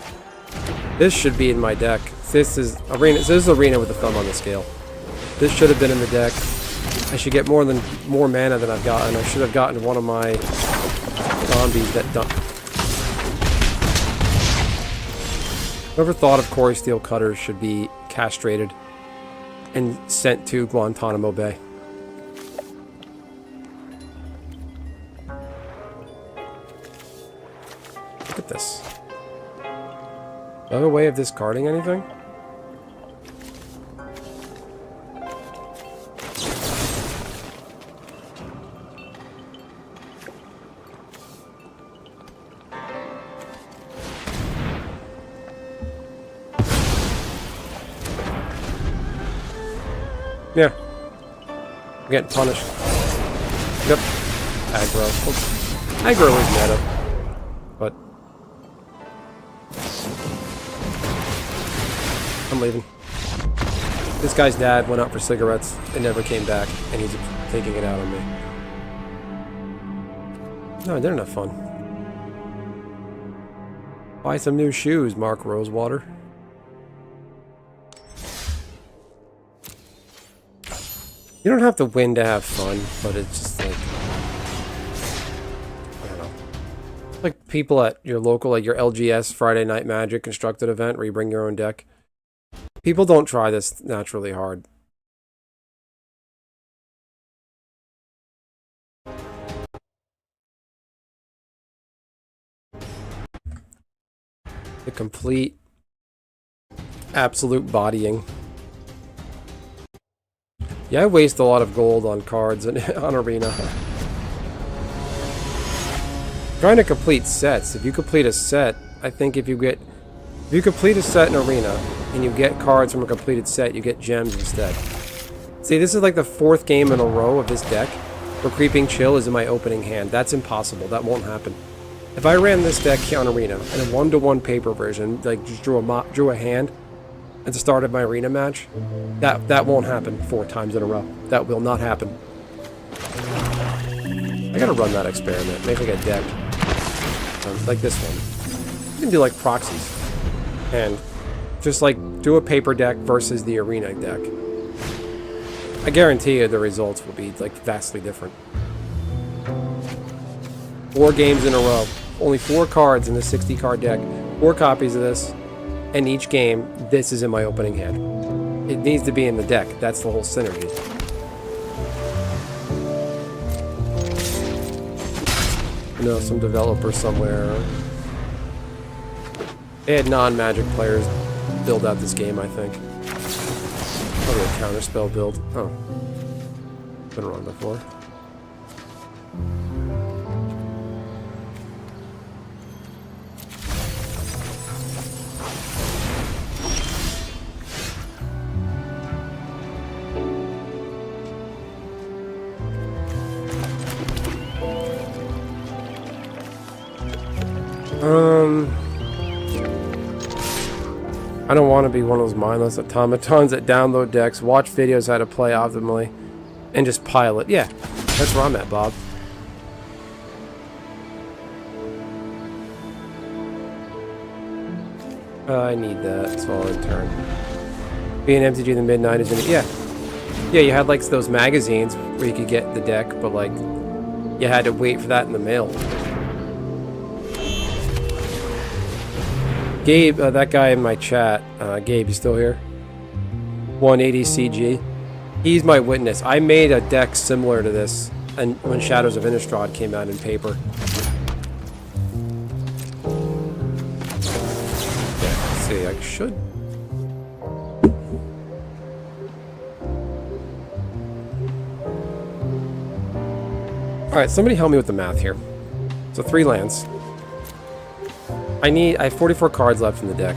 This should be in my deck. This is arena. This is arena with a thumb on the scale. This should have been in the deck. I should get more mana than I've gotten. I should have gotten one of my zombies that dump. Whoever thought of Corey Steel Cutters should be castrated and sent to Guantanamo Bay. Look at this. Do I have a way of discarding anything? Yeah. I'm getting punished. Yep. Aggro. Aggro is meta. But I'm leaving. This guy's dad went out for cigarettes and never came back, and he's taking it out on me. No, I didn't have fun. Buy some new shoes, Mark Rosewater. You don't have to win to have fun, but it's just like, I don't know. Like people at your local, like your LGS Friday Night Magic constructed event where you bring your own deck. People don't try this naturally hard. The complete, absolute bodying. Yeah, I waste a lot of gold on cards and on Arena. Trying to complete sets. If you complete a set, I think if you complete a set in Arena and you get cards from a completed set, you get gems instead. See, this is like the 4th game in a row of this deck where Creeping Chill is in my opening hand. That's impossible. That won't happen. If I ran this deck on Arena in a 1-to-1 paper version, like just drew a hand at the start of my Arena match, that won't happen 4 times in a row. That will not happen. I gotta run that experiment. Make like a deck. Like this one. You can do like proxies. And just like do a paper deck versus the Arena deck. I guarantee you the results will be like vastly different. 4 games in a row. Only 4 cards in the 60 card deck. 4 copies of this. And each game, this is in my opening hand. It needs to be in the deck. That's the whole synergy. I know some developer somewhere. They had non-Magic players build out this game, I think. Probably a counterspell build. Oh. Been wrong before. I don't want to be one of those mindless automatons that download decks, watch videos how to play optimally, and just pile it. Yeah, that's where I'm at, Bob. I need that, so I'll return. Being MTG in the mid-90s, and yeah, you had like those magazines where you could get the deck, but like you had to wait for that in the mail. Gabe, that guy in my chat, Gabe, you still here? 180 CG. He's my witness. I made a deck similar to this and when Shadows of Innistrad came out in paper. Yeah, let's see, I should. Alright, somebody help me with the math here. So 3 lands. I have 44 cards left in the deck.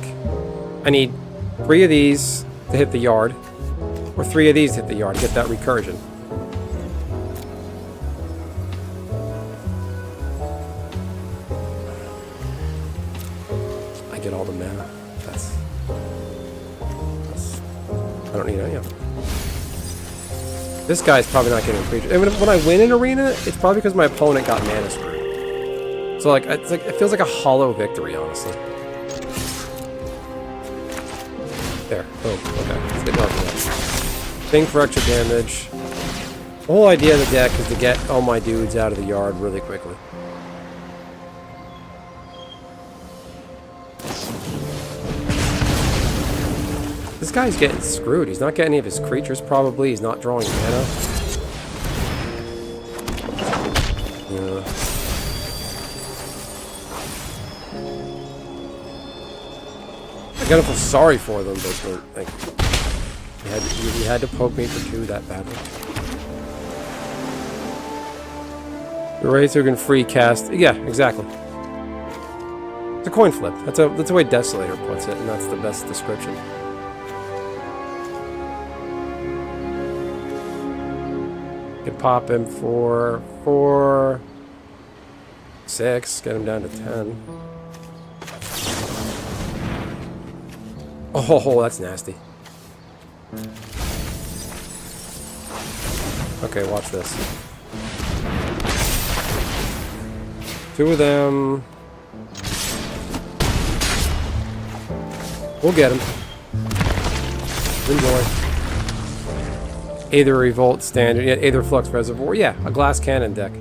I need 3 of these to hit the yard, or 3 of these to hit the yard, get that recursion. I get all the mana. That's I don't need any of them. This guy's probably not getting a creature. And when I win an arena, it's probably because my opponent got mana screwed. So like it feels like a hollow victory, honestly. There. Boom. Okay. Let's get off of that. Thing for extra damage. The whole idea of the deck is to get all my dudes out of the yard really quickly. This guy's getting screwed. He's not getting any of his creatures, probably. He's not drawing mana. Yeah. I gotta feel sorry for them, but like, you had to poke me for 2 that badly. The Razor can free cast. Yeah, exactly. It's a coin flip. That's the way Desolator puts it, and that's the best description. You can pop him for 4, 6, get him down to 10. Oh, that's nasty. Okay, watch this. 2 of them. We'll get him. Enjoy. Aether Revolt standard. Yeah, Aether Flux Reservoir. Yeah, a glass cannon deck.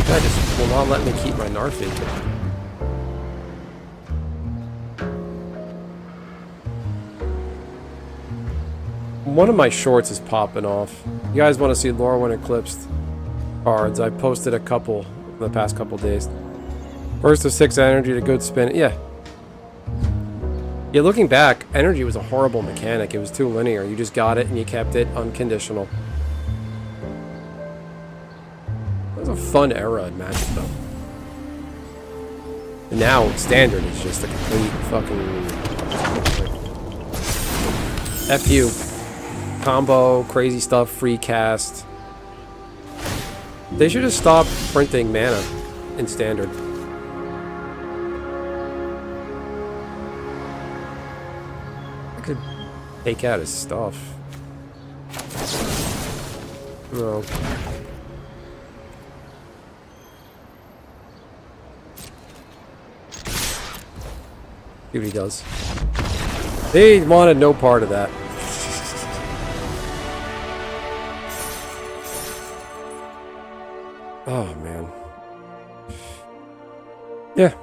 That just will not let me keep my Narfi. One of my shorts is popping off. You guys want to see Lorwyn Eclipsed cards? I posted a couple in the past couple days. First of 6 energy to good spin. Yeah. Yeah, looking back, energy was a horrible mechanic. It was too linear. You just got it and you kept it unconditional. It was a fun era in Magic, though. And now, Standard is just a complete fucking... F you. Combo, crazy stuff, free cast. They should just stop printing mana in Standard. I could take out his stuff. No. See what he does. They wanted no part of that. Oh, man. Yeah.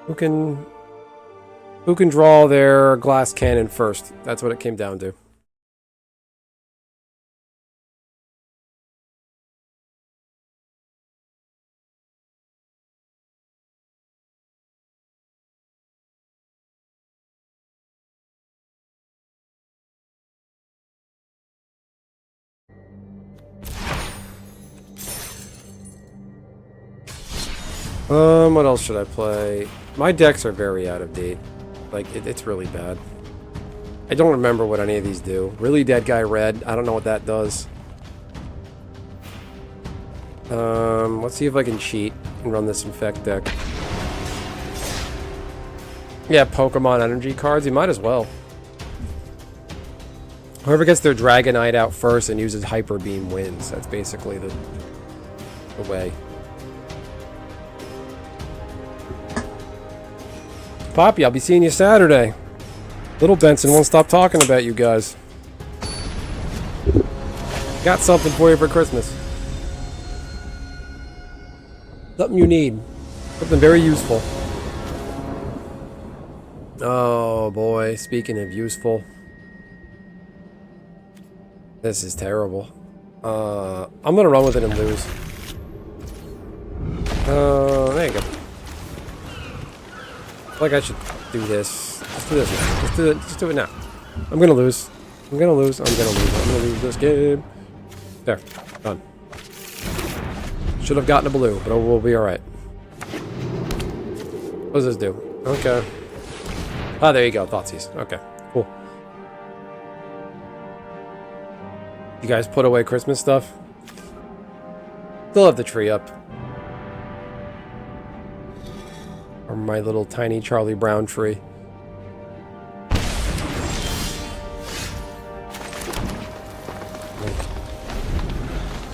Who can draw their glass cannon first? That's what it came down to. What else should I play? My decks are very out of date. Like, it's really bad. I don't remember what any of these do. Really Dead Guy Red, I don't know what that does. Let's see if I can cheat and run this Infect deck. Yeah, Pokemon energy cards, you might as well. Whoever gets their Dragonite out first and uses Hyper Beam wins. That's basically the way. Poppy, I'll be seeing you Saturday. Little Benson won't stop talking about you guys. Got something for you for Christmas. Something you need. Something very useful. Oh boy, speaking of useful. This is terrible. I'm gonna run with it and lose. There you go. Like I should do this. Let's do this now. Let's do it. Just do it now. I'm gonna lose. I'm gonna lose. I'm gonna lose. I'm gonna lose this game. There. Done. Should have gotten a blue, but we'll be alright. What does this do? Okay. Ah, there you go. Thoughtseize. Okay. Cool. You guys put away Christmas stuff? Still have the tree up. Or my little tiny Charlie Brown tree.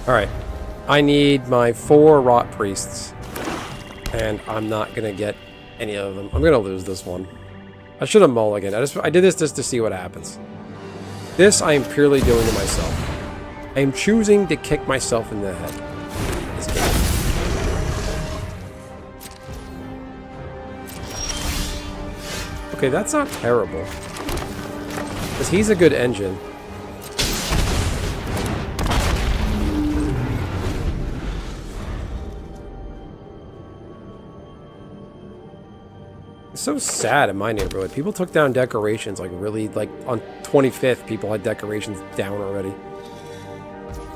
Alright. I need my 4 Rot Priests. And I'm not gonna get any of them. I'm gonna lose this one. I should have mulliganed. I did this just to see what happens. This I am purely doing to myself. I am choosing to kick myself in the head. This game. Okay, that's not terrible. Because he's a good engine. It's so sad in my neighborhood. People took down decorations, like really, like on 25th, people had decorations down already.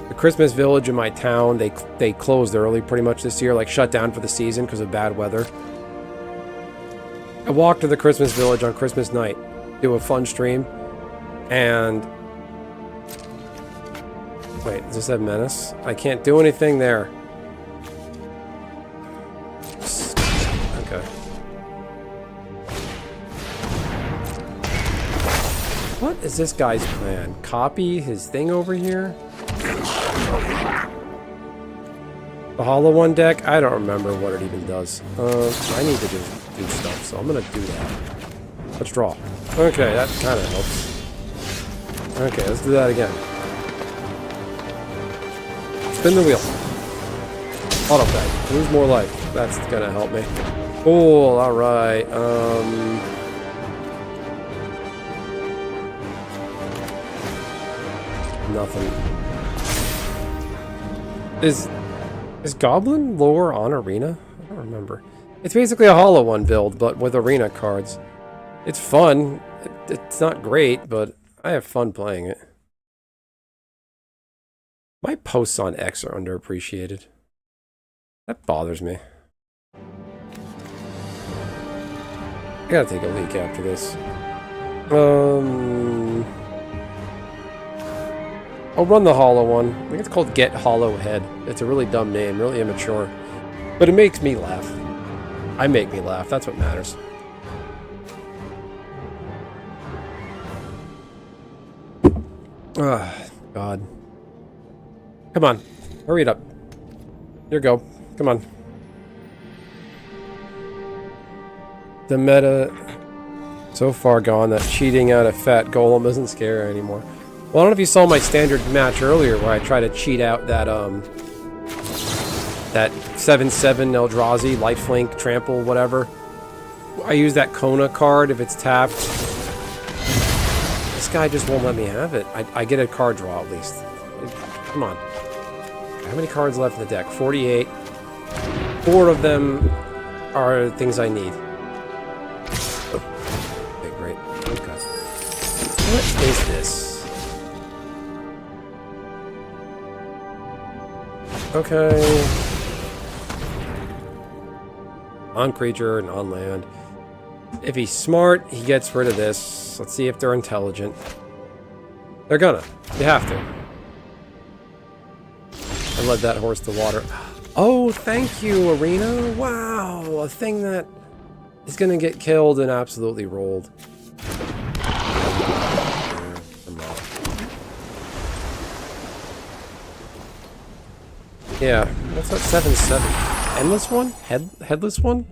The Christmas village in my town, they closed early pretty much this year, like shut down for the season because of bad weather. I walked to the Christmas village on Christmas night, do a fun stream, and... Wait, does this have menace? I can't do anything there. Okay. What is this guy's plan? Copy his thing over here? The Hollow One deck? I don't remember what it even does. I need to do stuff, so I'm gonna do that. Let's draw. Okay, that kind of helps. Okay, let's do that again. Spin the wheel. Auto play. Lose more life. That's gonna help me. Cool, alright. Nothing. Is Goblin lore on Arena? I don't remember. It's basically a Hollow One build, but with Arena cards. It's fun. It's not great, but I have fun playing it. My posts on X are underappreciated. That bothers me. I gotta take a leak after this. I'll run the Hollow One. I think it's called Get Hollow Head. It's a really dumb name, really immature. But it makes me laugh. I make me laugh, that's what matters. Ah, God. Come on, hurry it up. Here you go. Come on. The meta... So far gone that cheating out a fat golem isn't scary anymore. Well, I don't know if you saw my standard match earlier where I tried to cheat out that, that 7/7 Eldrazi, lifelink, trample, whatever. I use that Kona card if it's tapped. This guy just won't let me have it. I get a card draw at least. Come on. How many cards left in the deck? 48. 4 of them are things I need. Okay, great. Okay. What is this? Okay. On-creature and on-land. If he's smart, he gets rid of this. Let's see if they're intelligent. They're gonna. You have to. I led that horse to water. Oh, thank you, Arena. Wow, a thing that is gonna get killed and absolutely rolled. Yeah, what's that 7/7? Endless one? Headless one?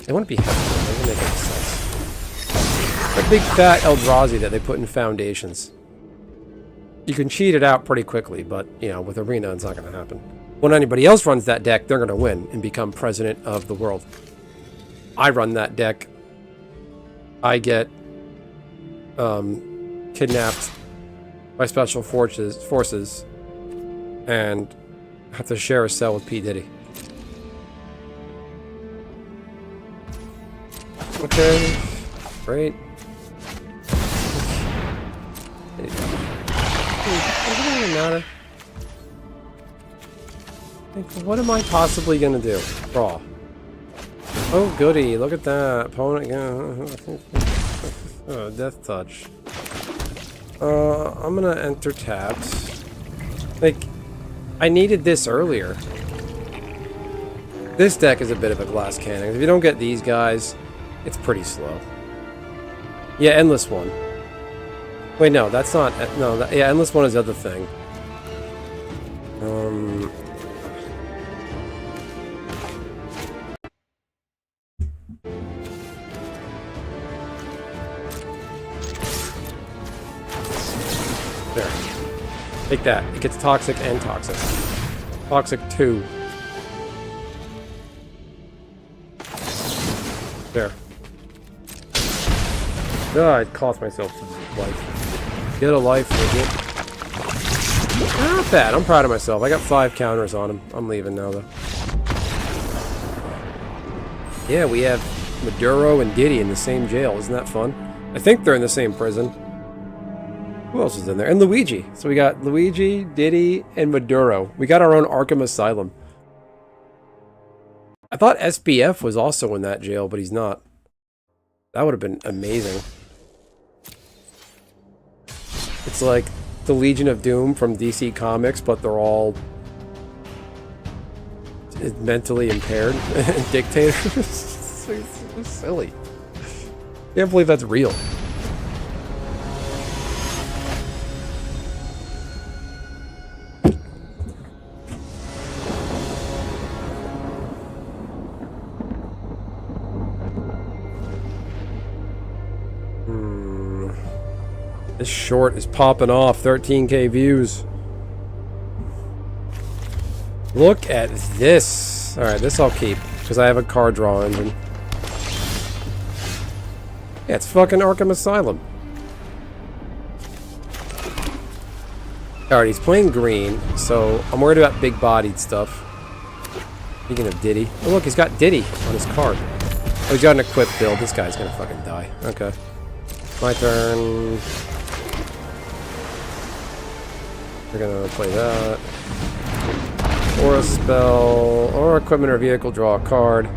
It wouldn't be headless. That doesn't make any sense. A big fat Eldrazi that they put in foundations. You can cheat it out pretty quickly, but, you know, with Arena, it's not going to happen. When anybody else runs that deck, they're going to win and become president of the world. I run that deck. I get kidnapped by special forces and have to share a cell with P. Diddy. Okay, great. Doesn't even matter. Like, what am I possibly gonna do? Draw. Oh, goody! Look at that opponent. Oh, death touch. I'm gonna enter tapped. Like, I needed this earlier. This deck is a bit of a glass cannon. If you don't get these guys, it's pretty slow. Yeah, endless one. Wait, no, that's not. No, yeah, endless one is the other thing. There. Take that. It gets toxic and toxic. Toxic 2. There. Ah, I cost myself some life. Get a life, idiot. Not bad. I'm proud of myself. I got 5 counters on him. I'm leaving now, though. Yeah, we have Maduro and Diddy in the same jail. Isn't that fun? I think they're in the same prison. Who else is in there? And Luigi. So we got Luigi, Diddy, and Maduro. We got our own Arkham Asylum. I thought SBF was also in that jail, but he's not. That would have been amazing. It's like the Legion of Doom from DC Comics, but they're all mentally impaired dictators. It's silly. Can't believe that's real. This short is popping off. 13k views. Look at this. Alright, this I'll keep. Because I have a card draw engine. Yeah, it's fucking Arkham Asylum. Alright, he's playing green. So, I'm worried about big-bodied stuff. Speaking of Diddy. Oh, look, he's got Diddy on his card. Oh, he's got an equipped build. This guy's gonna fucking die. Okay. My turn. We're gonna play that. Or a spell, or equipment or vehicle, draw a card.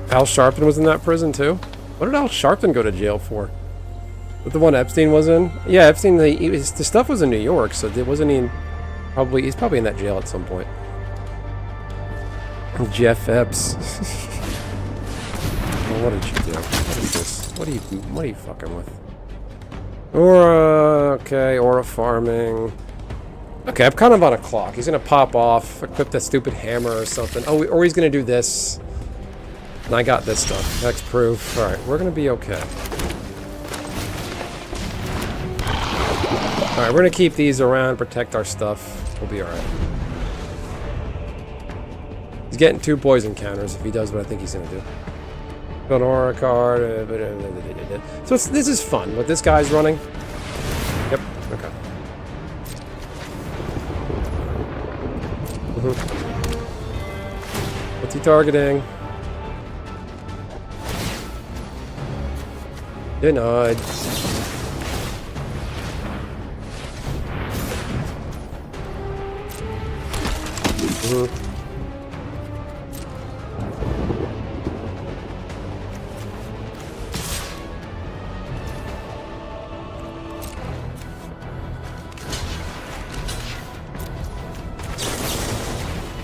Al Sharpton was in that prison too? What did Al Sharpton go to jail for? What, the one Epstein was in? Yeah, Epstein, the stuff was in New York, so it wasn't even... He's probably in that jail at some point. Jeff Epps. Well, what did you do? What is this? What are you fucking with? Aura, okay, aura farming. Okay, I'm kind of on a clock. He's gonna pop off, equip that stupid hammer or something. Oh, or he's gonna do this. And I got this stuff. Next proof. Alright, we're gonna be okay. Alright, we're gonna keep these around, protect our stuff. We'll be alright. He's getting 2 poison counters if he does what I think he's gonna do. An aura card. So this is fun. What this guy's running. Yep. Okay. What's he targeting? Denied.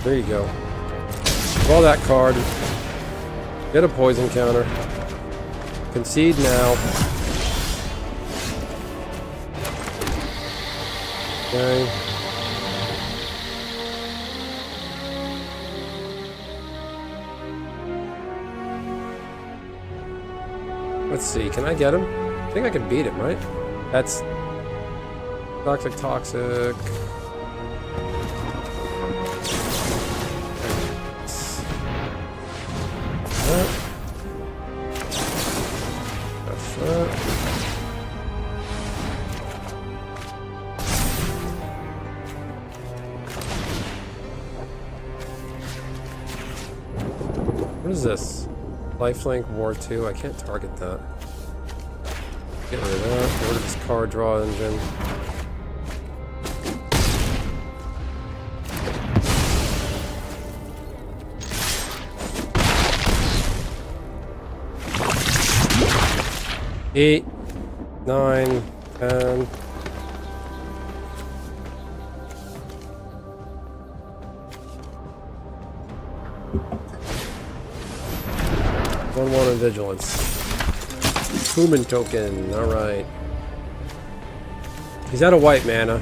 There you go. Draw that card. Get a poison counter. Concede now. Okay. Let's see, can I get him? I think I can beat him, right? That's toxic. What is this? Lifelink War 2. I can't target that. Get rid of that. Get rid of this card draw engine. Eight, 9, 10. One in vigilance. Human token. All right. He's out of white mana.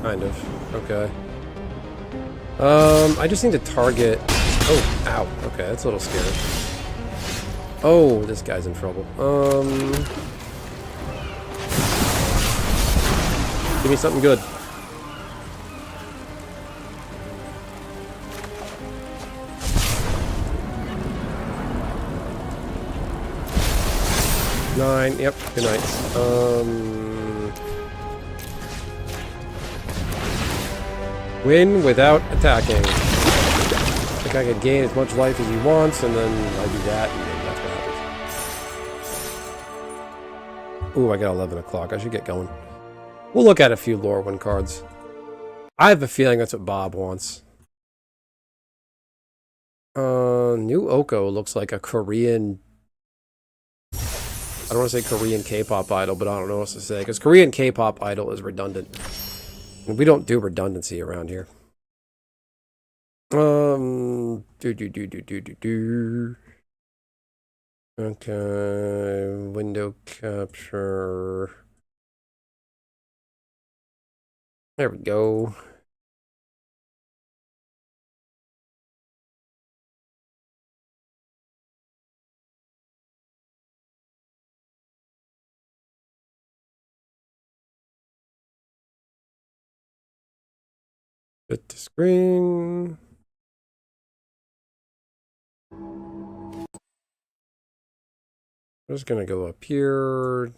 Kind of. Okay. I just need to target. Oh, ow. Okay, that's a little scary. Oh, this guy's in trouble. Give me something good. Nine. Yep. Good night. Win without attacking. I think I could gain as much life as he wants, and then I do that, and then that's what happens. Ooh, I got 11 o'clock. I should get going. We'll look at a few Lorwyn cards. I have a feeling that's what Bob wants. New Oko looks like a Korean... I don't want to say Korean K-pop idol, but I don't know what else to say. Because Korean K-pop idol is redundant. And we don't do redundancy around here. Okay, window capture. There we go. Fit the screen. I'm just gonna go up here.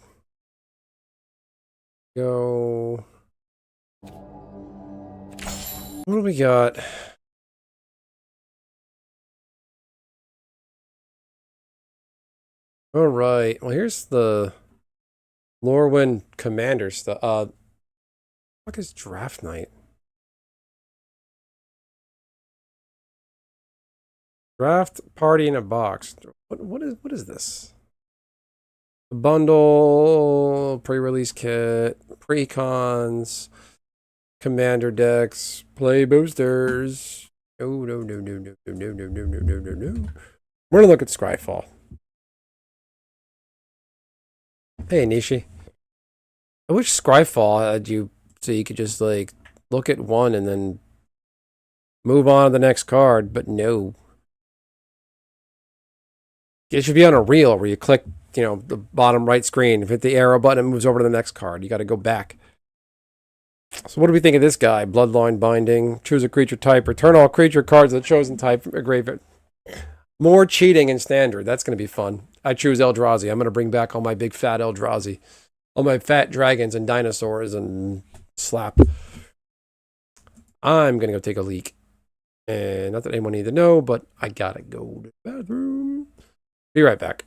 Go. What do we got? All right. Well, here's the Lorwyn Commander stuff. What is Draft Night? Draft Party in a Box. What is this? The bundle, pre-release kit, pre-cons, commander decks, play boosters. No. We're gonna look at Scryfall. Hey Nishi. I wish Scryfall had you so you could just like look at one and then move on to the next card, but no. It should be on a reel where you click, you know, the bottom right screen, hit the arrow button, it moves over to the next card. You got to go back. So what do we think of this guy? Bloodline binding. Choose a creature type. Return all creature cards of the chosen type from a graveyard. More cheating in standard. That's going to be fun. I choose Eldrazi. I'm going to bring back all my big fat Eldrazi. All my fat dragons and dinosaurs and slap. I'm going to go take a leak. And not that anyone needs to know, but I got to go to the bathroom. Be right back.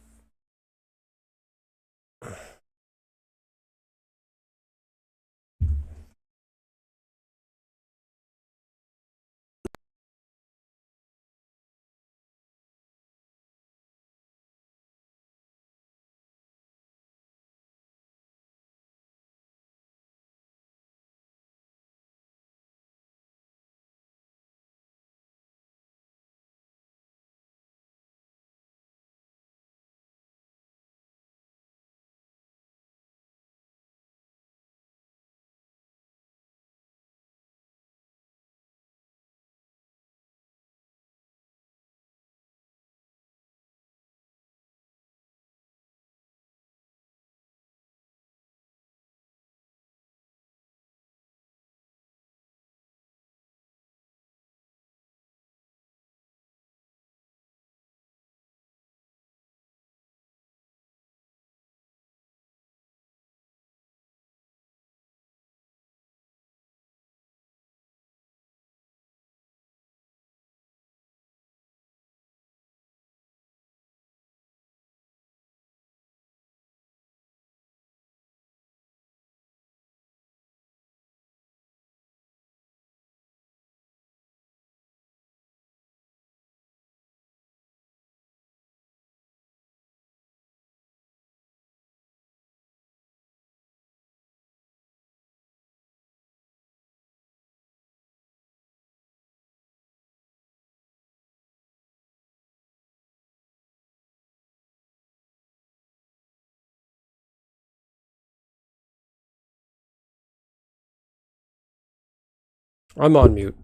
I'm on mute.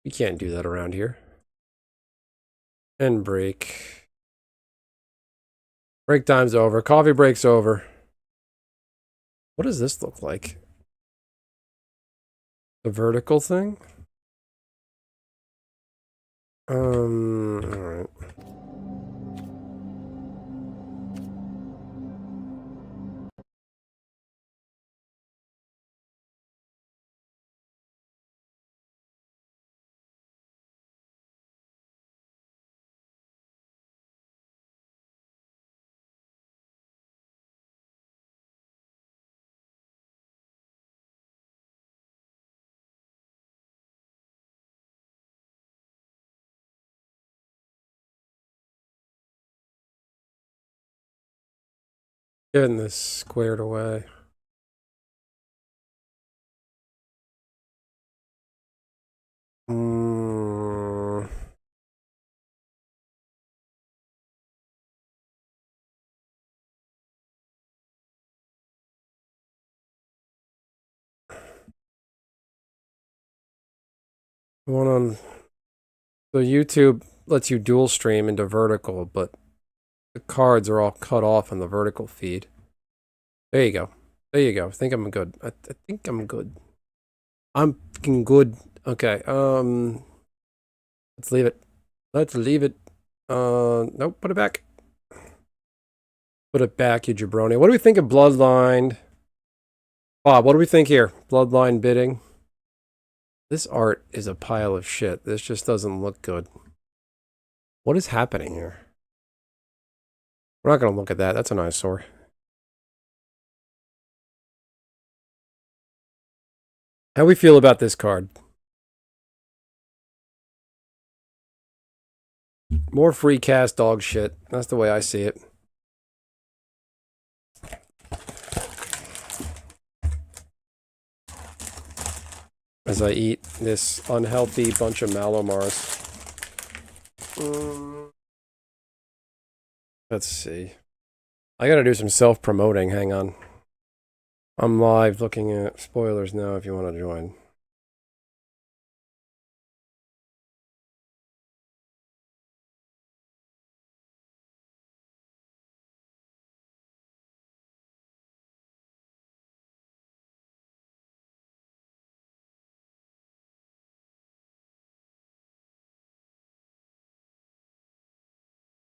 You can't do that around here. And break. Break time's over. Coffee break's over. What does this look like? The vertical thing? Alright. Getting this squared away. Mm. One on. So YouTube lets you dual stream into vertical, but the cards are all cut off on the vertical feed. There you go. There you go. I think I'm good. I think I'm good. I'm fucking good. Okay. Let's leave it. Let's leave it. Nope. Put it back. Put it back, you jabroni. What do we think of Bloodline? Bob, what do we think here? Bloodline bidding. This art is a pile of shit. This just doesn't look good. What is happening here? We're not going to look at that. That's an eyesore. How we feel about this card? More free cast dog shit. That's the way I see it. As I eat this unhealthy bunch of Malomars. Let's see. I gotta do some self-promoting. Hang on. I'm live looking at spoilers now if you want to join.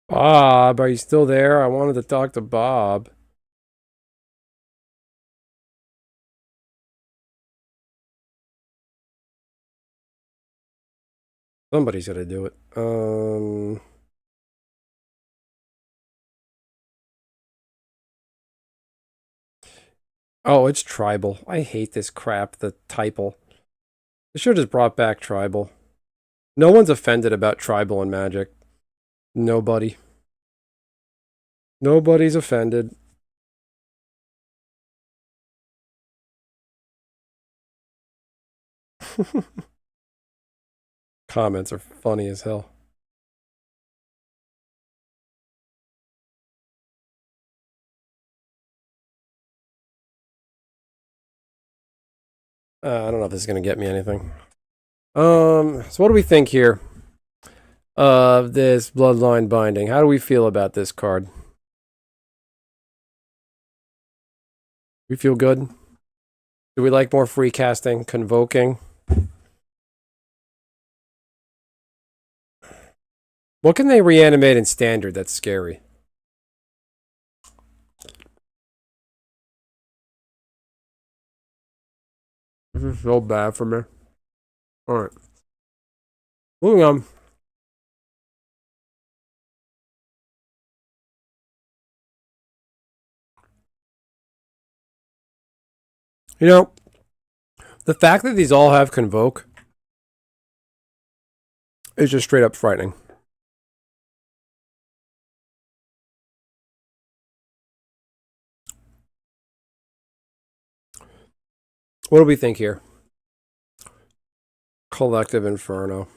Bob, are you still there? I wanted to talk to Bob. Somebody's gonna do it. Oh, it's tribal. I hate this crap, the typal. They should have just brought back tribal. No one's offended about tribal and magic. Nobody. Nobody's offended. Comments are funny as hell. I don't know if this is going to get me anything. So what do we think here of this bloodline binding? How do we feel about this card? We feel good? Do we like more free casting, convoking? What can they reanimate in standard that's scary? This is so bad for me. Alright. Moving on. You know, the fact that these all have convoke is just straight up frightening. What do we think here? Collective Inferno.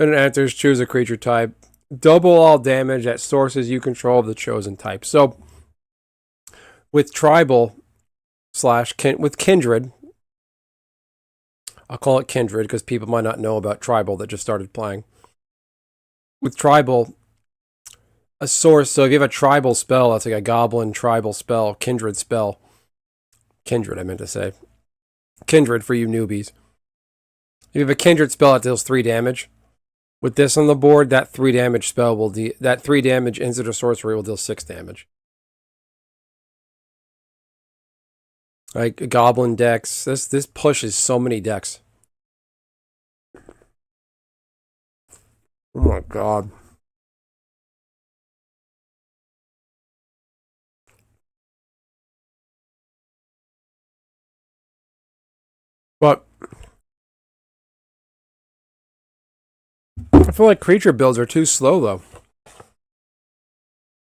And it enters, choose a creature type. Double all damage at sources you control of the chosen type. So, with Tribal with Kindred, I'll call it Kindred because people might not know about Tribal that just started playing. With Tribal, a source, so if you have a Tribal spell, that's like a Goblin Tribal spell, Kindred spell. Kindred, I meant to say. Kindred for you newbies. If you have a Kindred spell that deals 3 damage, with this on the board, that 3 damage spell will that 3 damage instant or sorcery will deal 6 damage. Like Goblin decks, this pushes so many decks. Oh my god. But I feel like creature builds are too slow though.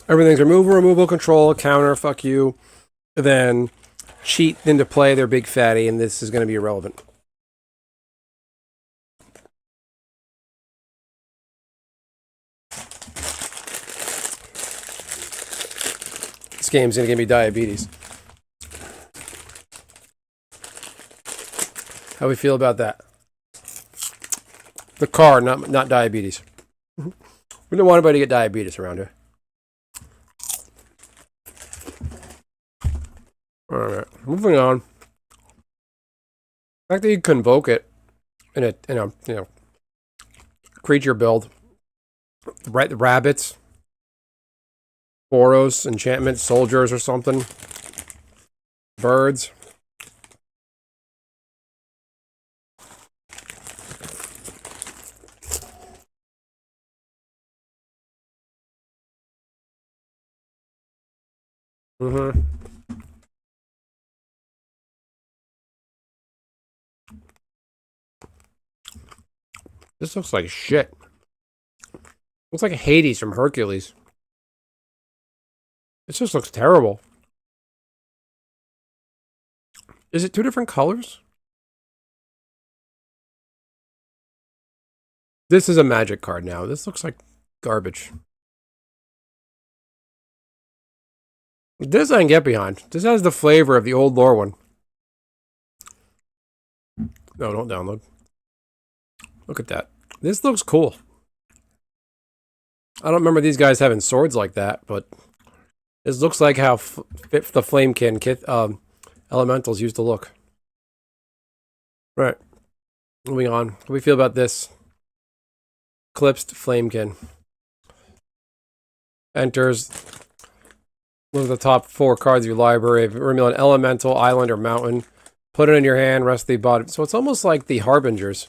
Everything's removal, control, counter, fuck you. Then cheat into play, they're big fatty, and this is going to be irrelevant. This game's going to give me diabetes. How we feel about that? The car, not diabetes. We don't want anybody to get diabetes around here. Alright, moving on. The fact that you convoke it in a creature build. Right, the rabbits. Boros, enchantment, soldiers or something. Birds. Mm-hmm. This looks like shit. Looks like Hades from Hercules. This just looks terrible. Is it 2 different colors? This is a magic card now. This looks like garbage. This I can get behind. This has the flavor of the old Lorwyn. No, don't download. Look at that. This looks cool. I don't remember these guys having swords like that, but this looks like how the Flamekin elementals used to look. Right. Moving on. What do we feel about this? Eclipsed Flamekin. Enters. Look at the top 4 cards of your library. Reveal an elemental, island, or mountain. Put it in your hand, rest the bottom. So it's almost like the Harbingers.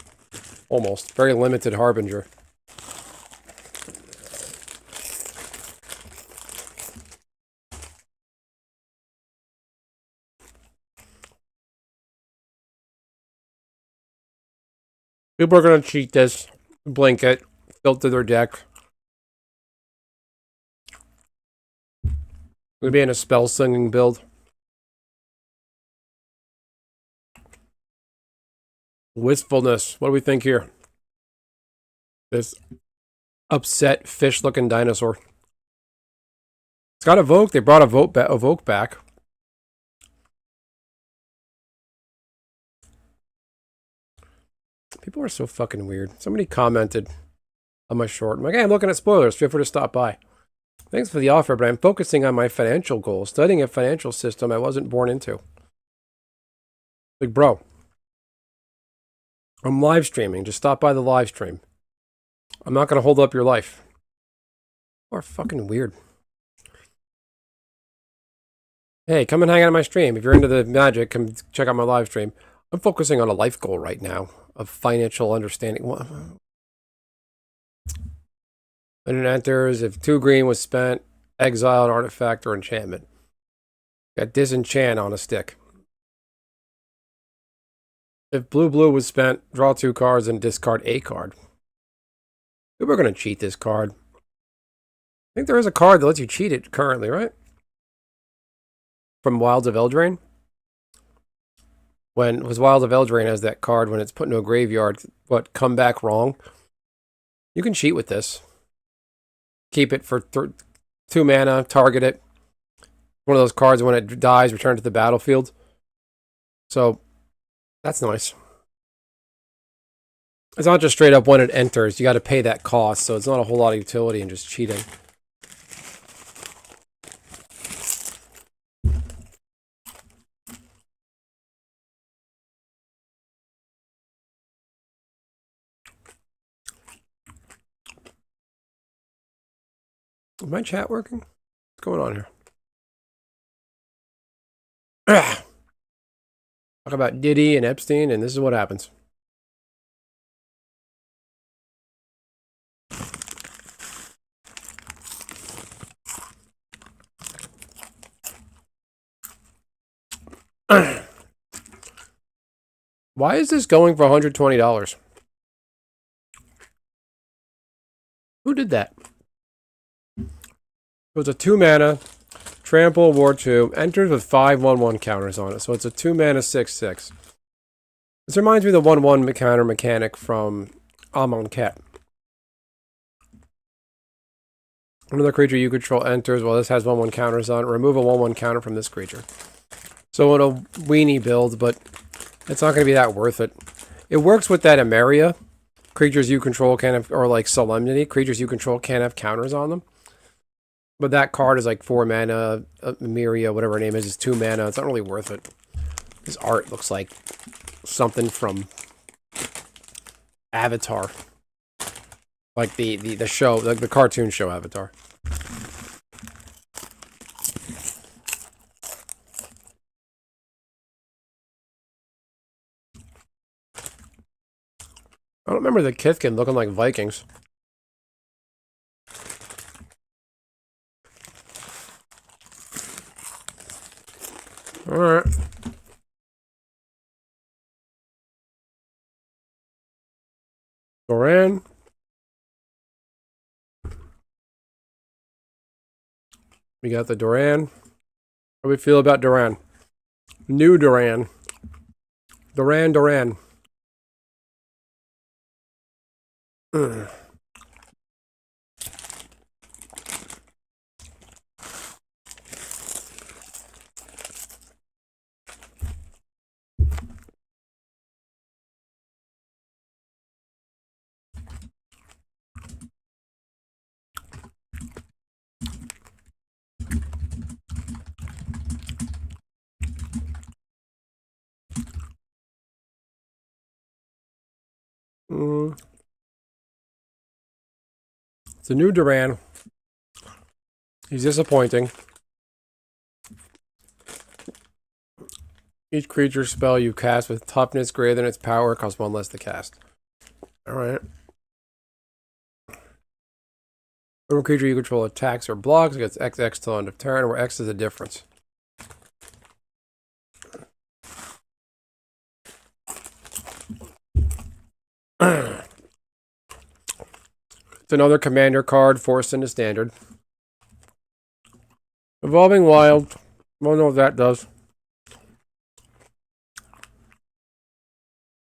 Almost. Very limited Harbinger. People are going to cheat this. Blink it. Filter their deck. Going to be in a spell singing build. Wistfulness. What do we think here? This upset fish-looking dinosaur. It's got Evoke. They brought Evoke back. People are so fucking weird. Somebody commented on my short. I'm like, hey, I'm looking at spoilers. Feel free to stop by. Thanks for the offer, but I'm focusing on my financial goals, studying a financial system I wasn't born into. Like, bro, I'm live streaming. Just stop by the live stream. I'm not going to hold up your life. You are fucking weird. Hey, come and hang out on my stream. If you're into the magic, come check out my live stream. I'm focusing on a life goal right now of financial understanding. When it enters, if 2 green was spent, exile an artifact or enchantment. Got disenchant on a stick. If blue was spent, draw 2 cards and discard a card. We're going to cheat this card. I think there is a card that lets you cheat it currently, right? From Wilds of Eldraine. Wilds of Eldraine has that card when it's put into a graveyard, come back wrong. You can cheat with this. Keep it for 2 mana, target it. One of those cards when it dies, return to the battlefield. So, that's nice. It's not just straight up when it enters. You got to pay that cost, so it's not a whole lot of utility in just cheating. Is my chat working? What's going on here? Talk about Diddy and Epstein, and this is what happens. Why is this going for $120? Who did that? So it's a 2 mana, trample, war 2, enters with 5/1/1 counters on it. So it's a 2 mana 6/6. This reminds me of the 1/1 counter mechanic from Amonkhet. Another creature you control enters. Well, this has 1/1 counters on it. Remove a 1/1 counter from this creature. So in a weenie build, but it's not going to be that worth it. It works with that Emeria. Creatures you control can't have, or like Solemnity. Creatures you control can't have counters on them. But that card is like 4 mana. Emeria, whatever her name is 2 mana. It's not really worth it. This art looks like something from Avatar. Like the show, like the cartoon show Avatar. I don't remember the Kithkin looking like Vikings. Alright. Doran. We got the Doran. How do we feel about Doran? New Doran. Doran. Ugh. It's a new Doran. He's disappointing. Each creature spell you cast with toughness greater than its power costs 1 less to cast. Alright. Whenever creature you control attacks or blocks, it gets XX till end of turn, where X is the difference. It's another commander card forced into standard. Evolving Wild. I don't know what that does.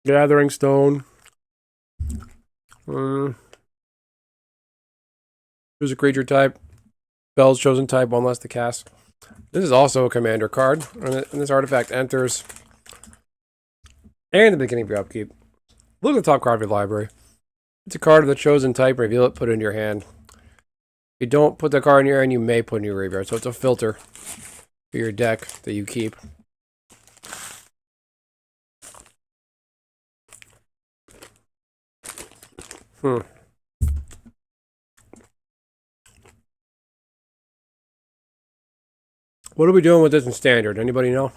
Gathering Stone. Choose a creature type. Spells chosen type, 1 less to cast. This is also a commander card. And this artifact enters. And at the beginning of your upkeep. Look at the top card of your library. It's a card of the chosen type. Reveal it, put it in your hand. If you don't put the card in your hand, you may put it in your graveyard. So it's a filter for your deck that you keep. What are we doing with this in standard? Anybody know?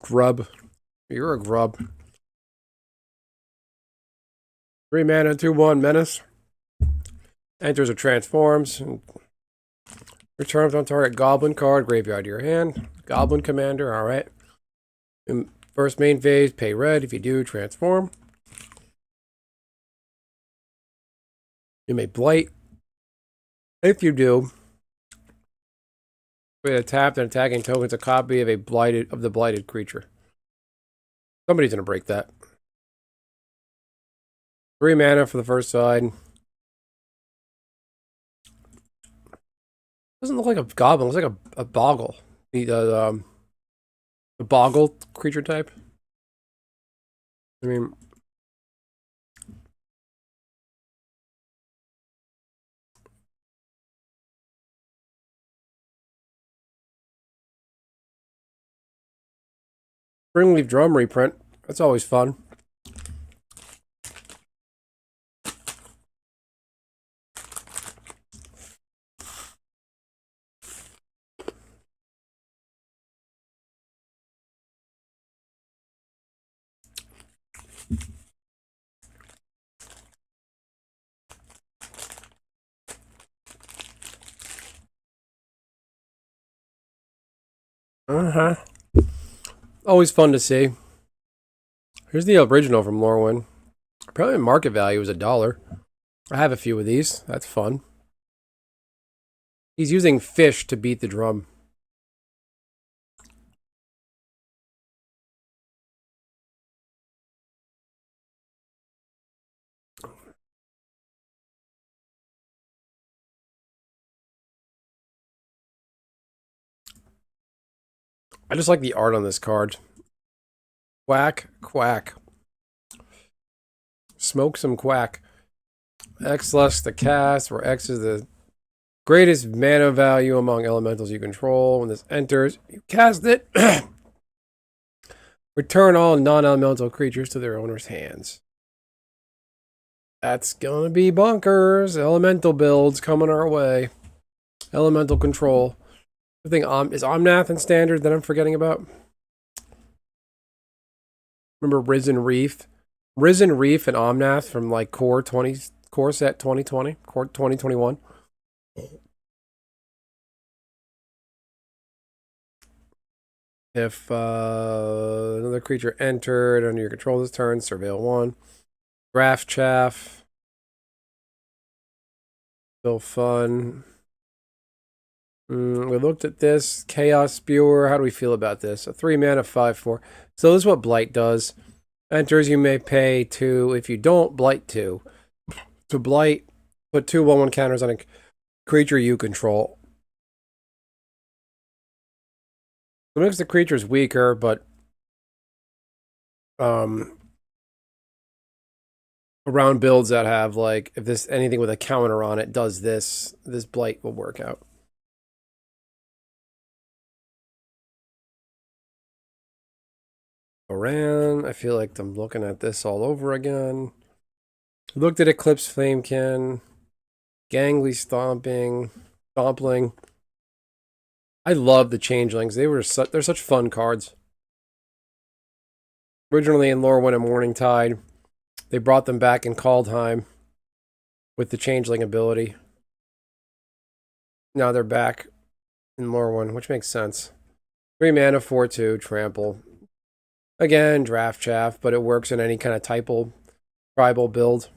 Grub. You're a grub. 3 mana, 2/1 menace. Enters or transforms. Returns on target goblin card, graveyard to your hand. Goblin commander, alright. First main phase, pay red. If you do, transform. You may blight. If you do, with a tapped and attacking token's a copy of the blighted creature. Somebody's gonna break that. 3 mana for the first side. Doesn't look like a goblin. It looks like a boggle. The boggle creature type. I mean, Springleaf Drum reprint. That's always fun. Always fun to see. Here's the original from Lorwyn. Probably market value is $1. I have a few of these. That's fun. He's using fish to beat the drum. I just like the art on this card. Quack, quack. Smoke some quack. X less the cast, where X is the greatest mana value among elementals you control. When this enters, you cast it. Return all non-elemental creatures to their owner's hands. That's gonna be bonkers. Elemental builds coming our way. Elemental control. I think is Omnath in standard that I'm forgetting about. Remember Risen Reef? Risen Reef and Omnath from like core set 2020, core 2021. If another creature entered under your control this turn, surveil 1. Graft Chaff. Still fun. We looked at this. Chaos Spewer. How do we feel about this? A 3 mana 5/4. So this is what Blight does. Enters, you may pay 2. If you don't, Blight 2. To Blight, put 2/1/1 counters on a creature you control. It makes the creatures weaker, but around builds that have like if this anything with a counter on it does this Blight will work out. Oran, I feel like I'm looking at this all over again. Looked at Eclipsed Flamekin. Gangly Stompling. I love the Changelings. They're such fun cards. Originally in Lorwyn and Morningtide, they brought them back in Kaldheim with the Changeling ability. Now they're back in Lorwyn, which makes sense. 3 mana, 4/2, trample. Again, draft chaff, but it works in any kind of tribal build.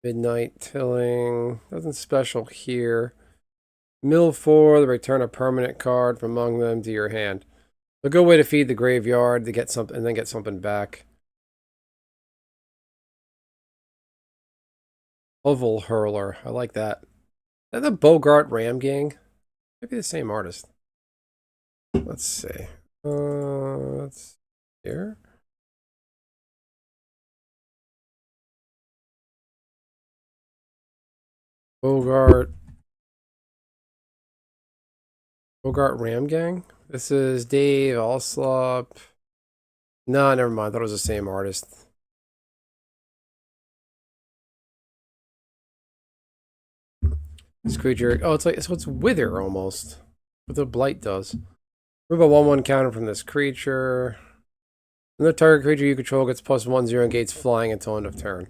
Midnight Tilling, nothing special here. Mill 4, the return a permanent card from among them to your hand. A good way to feed the graveyard to get something and then get something back. Oval Hurler, I like that. Is that the Bogart Ram Gang? Maybe the same artist. Let's see. Let's here. Bogart Ram Gang. This is Dave Alslop. No, never mind. I thought it was the same artist. This creature. Oh, it's like so it's Wither almost. What the Blight does. Move a 1/1 counter from this creature. Another target creature you control gets +1/0 and gates flying until end of turn.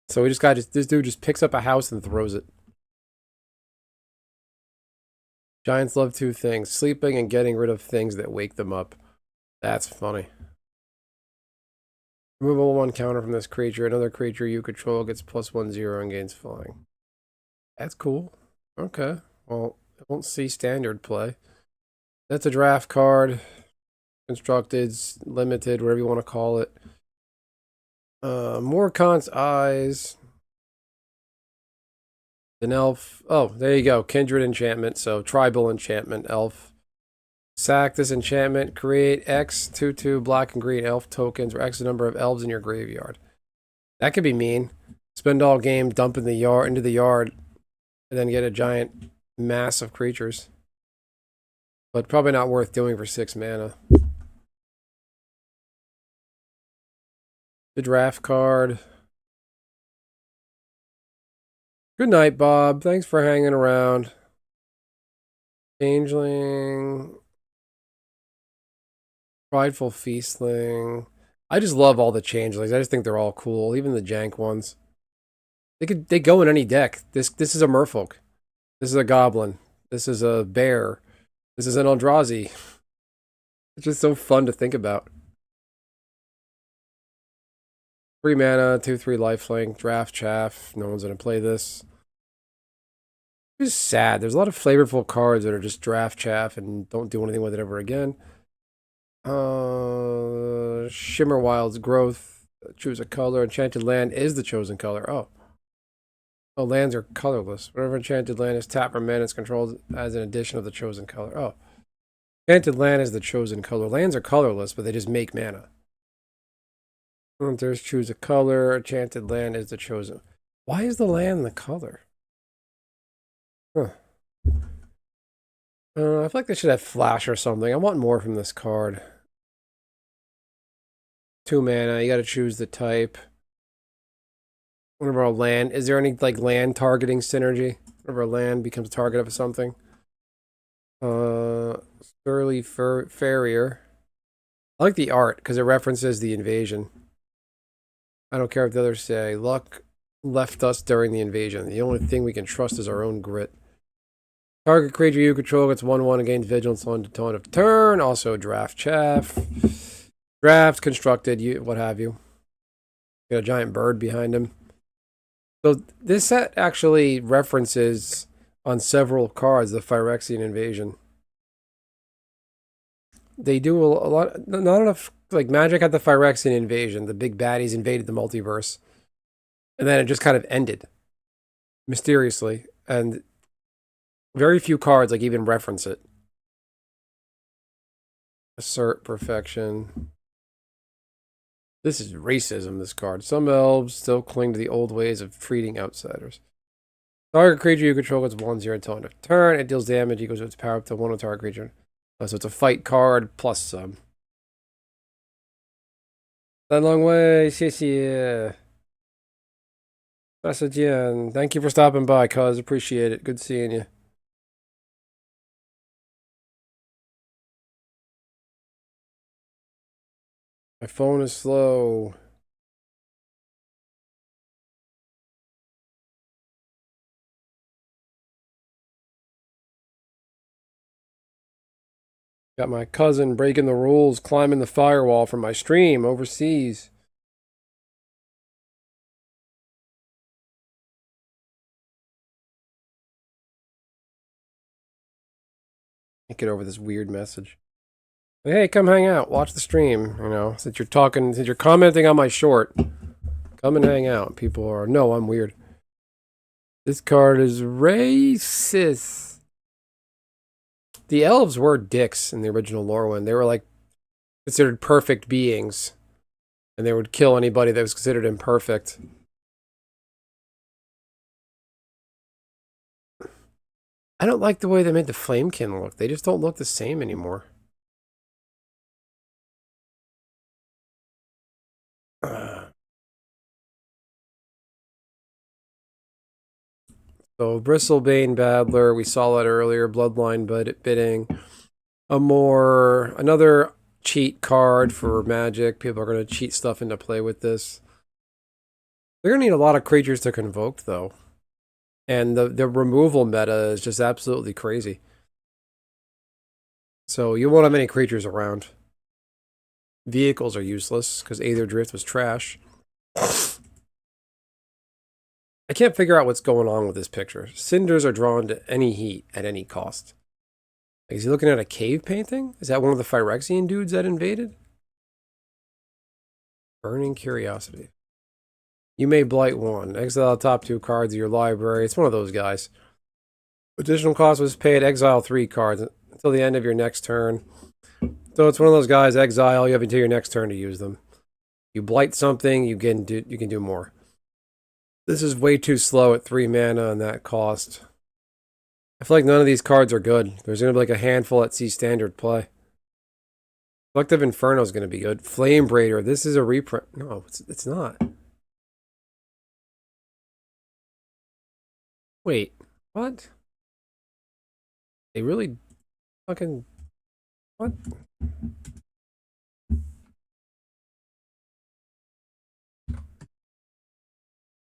So we just got this dude just picks up a house and throws it. Giants love 2 things: sleeping and getting rid of things that wake them up. That's funny. Remove a 1/1 counter from this creature. Another creature you control gets +1/0 and gains flying. That's cool. Okay. Well, I won't see standard play. That's a draft card. Constructed, limited, whatever you want to call it. Morkon's Eyes. An elf. Oh, there you go. Kindred enchantment. So tribal enchantment, elf. Sack this enchantment. Create X 2/2 black and green elf tokens or X number of elves in your graveyard. That could be mean. Spend all game dumping the yard into the yard, and then get a giant mass of creatures. But probably not worth doing for 6 mana. The draft card. Good night, Bob. Thanks for hanging around. Changeling. Prideful Feastling. I just love all the changelings. I just think they're all cool, even the jank ones. They go in any deck. This is a merfolk. This is a goblin. This is a bear. This is an Eldrazi. It's just so fun to think about. 3 mana, 2/3 lifelink, draft chaff. No one's gonna play this. It's just sad. There's a lot of flavorful cards that are just draft chaff and don't do anything with it ever again. Shimmer Wild's Growth. Choose a color. Enchanted Land is the chosen color. Oh, lands are colorless. Whatever enchanted land is tapped for mana is controlled as an addition of the chosen color. Oh, enchanted land is the chosen color. Lands are colorless, but they just make mana. There's choose a color. Enchanted land is the chosen. Why is the land the color? Huh. I feel like they should have flash or something. I want more from this card. 2 mana. You got to choose the type. Whenever a land, is there any like land targeting synergy? Whenever a land becomes a target of something. Surly Farrier. I like the art because it references the invasion. I don't care if the others say luck left us during the invasion. The only thing we can trust is our own grit. Target creature you control gets 1/1 and gains vigilance on the tone of turn. Also draft chaff. Draft, constructed, what have you. Got a giant bird behind him. So this set actually references on several cards the Phyrexian invasion. They do a lot, not enough, like Magic had the Phyrexian invasion. The big baddies invaded the multiverse. And then it just kind of ended. Mysteriously. And very few cards like even reference it. Assert Perfection. This is racism, this card. Some elves still cling to the old ways of treating outsiders. Target creature you control gets 1/0 until end of turn. It deals damage equals to its power up to 1 on target creature. So it's a fight card plus some. That long way, 谢谢. Thank you for stopping by, cuz. Appreciate it. Good seeing you. My phone is slow. Got my cousin breaking the rules, climbing the firewall from my stream overseas. Can't get over this weird message. Hey, come hang out. Watch the stream. You know, since you're commenting on my short, come and hang out. People are, no, I'm weird. This card is racist. The elves were dicks in the original Lorwyn. They were like considered perfect beings, and they would kill anybody that was considered imperfect. I don't like the way they made the flamekin look. They just don't look the same anymore. So Bristlebane Battler, we saw that earlier. Bloodline bidding. Another cheat card for Magic. People are going to cheat stuff into play with this. They're going to need a lot of creatures to convoke, though. And the removal meta is just absolutely crazy. So you won't have any creatures around. Vehicles are useless, because Aether Drift was trash. I can't figure out what's going on with this picture. Cinders are drawn to any heat at any cost. Is he looking at a cave painting? Is that one of the Phyrexian dudes that invaded? Burning Curiosity. You may blight one. Exile the top 2 cards of your library. It's one of those guys. Additional cost was paid. Exile 3 cards until the end of your next turn. So it's one of those guys. Exile. You have until your next turn to use them. You blight something. You can do more. This is way too slow at 3 mana and that cost. I feel like none of these cards are good. There's going to be like a handful at C standard play. Collective Inferno is going to be good. Flame Braider. This is a reprint. No, it's not. Wait, what? They really fucking... What?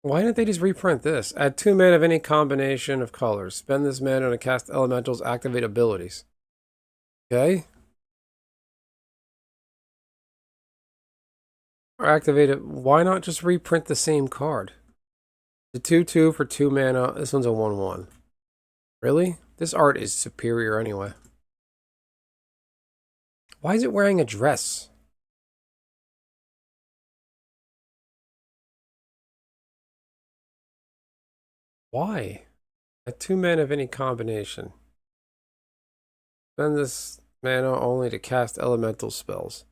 Why didn't they just reprint this? Add 2 mana of any combination of colors. Spend this mana to cast elementals, activate abilities. Okay? Or activate it. Why not just reprint the same card? The 2/2 for 2 mana. This one's a 1/1. Really? This art is superior anyway. Why is it wearing a dress? Why? At 2 mana of any combination. Spend this mana only to cast elemental spells.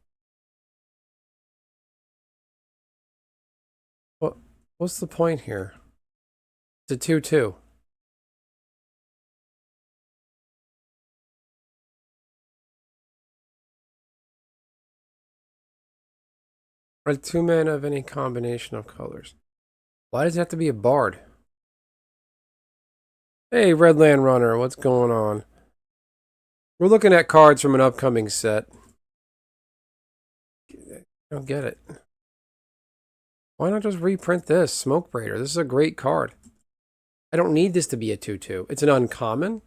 What's the point here? It's a 2/2. Or 2 mana of any combination of colors. Why does it have to be a bard? Hey, Redland Runner, what's going on? We're looking at cards from an upcoming set. I don't get it. Why not just reprint this? Smoke Braider. This is a great card. I don't need this to be a 2/2. It's an uncommon.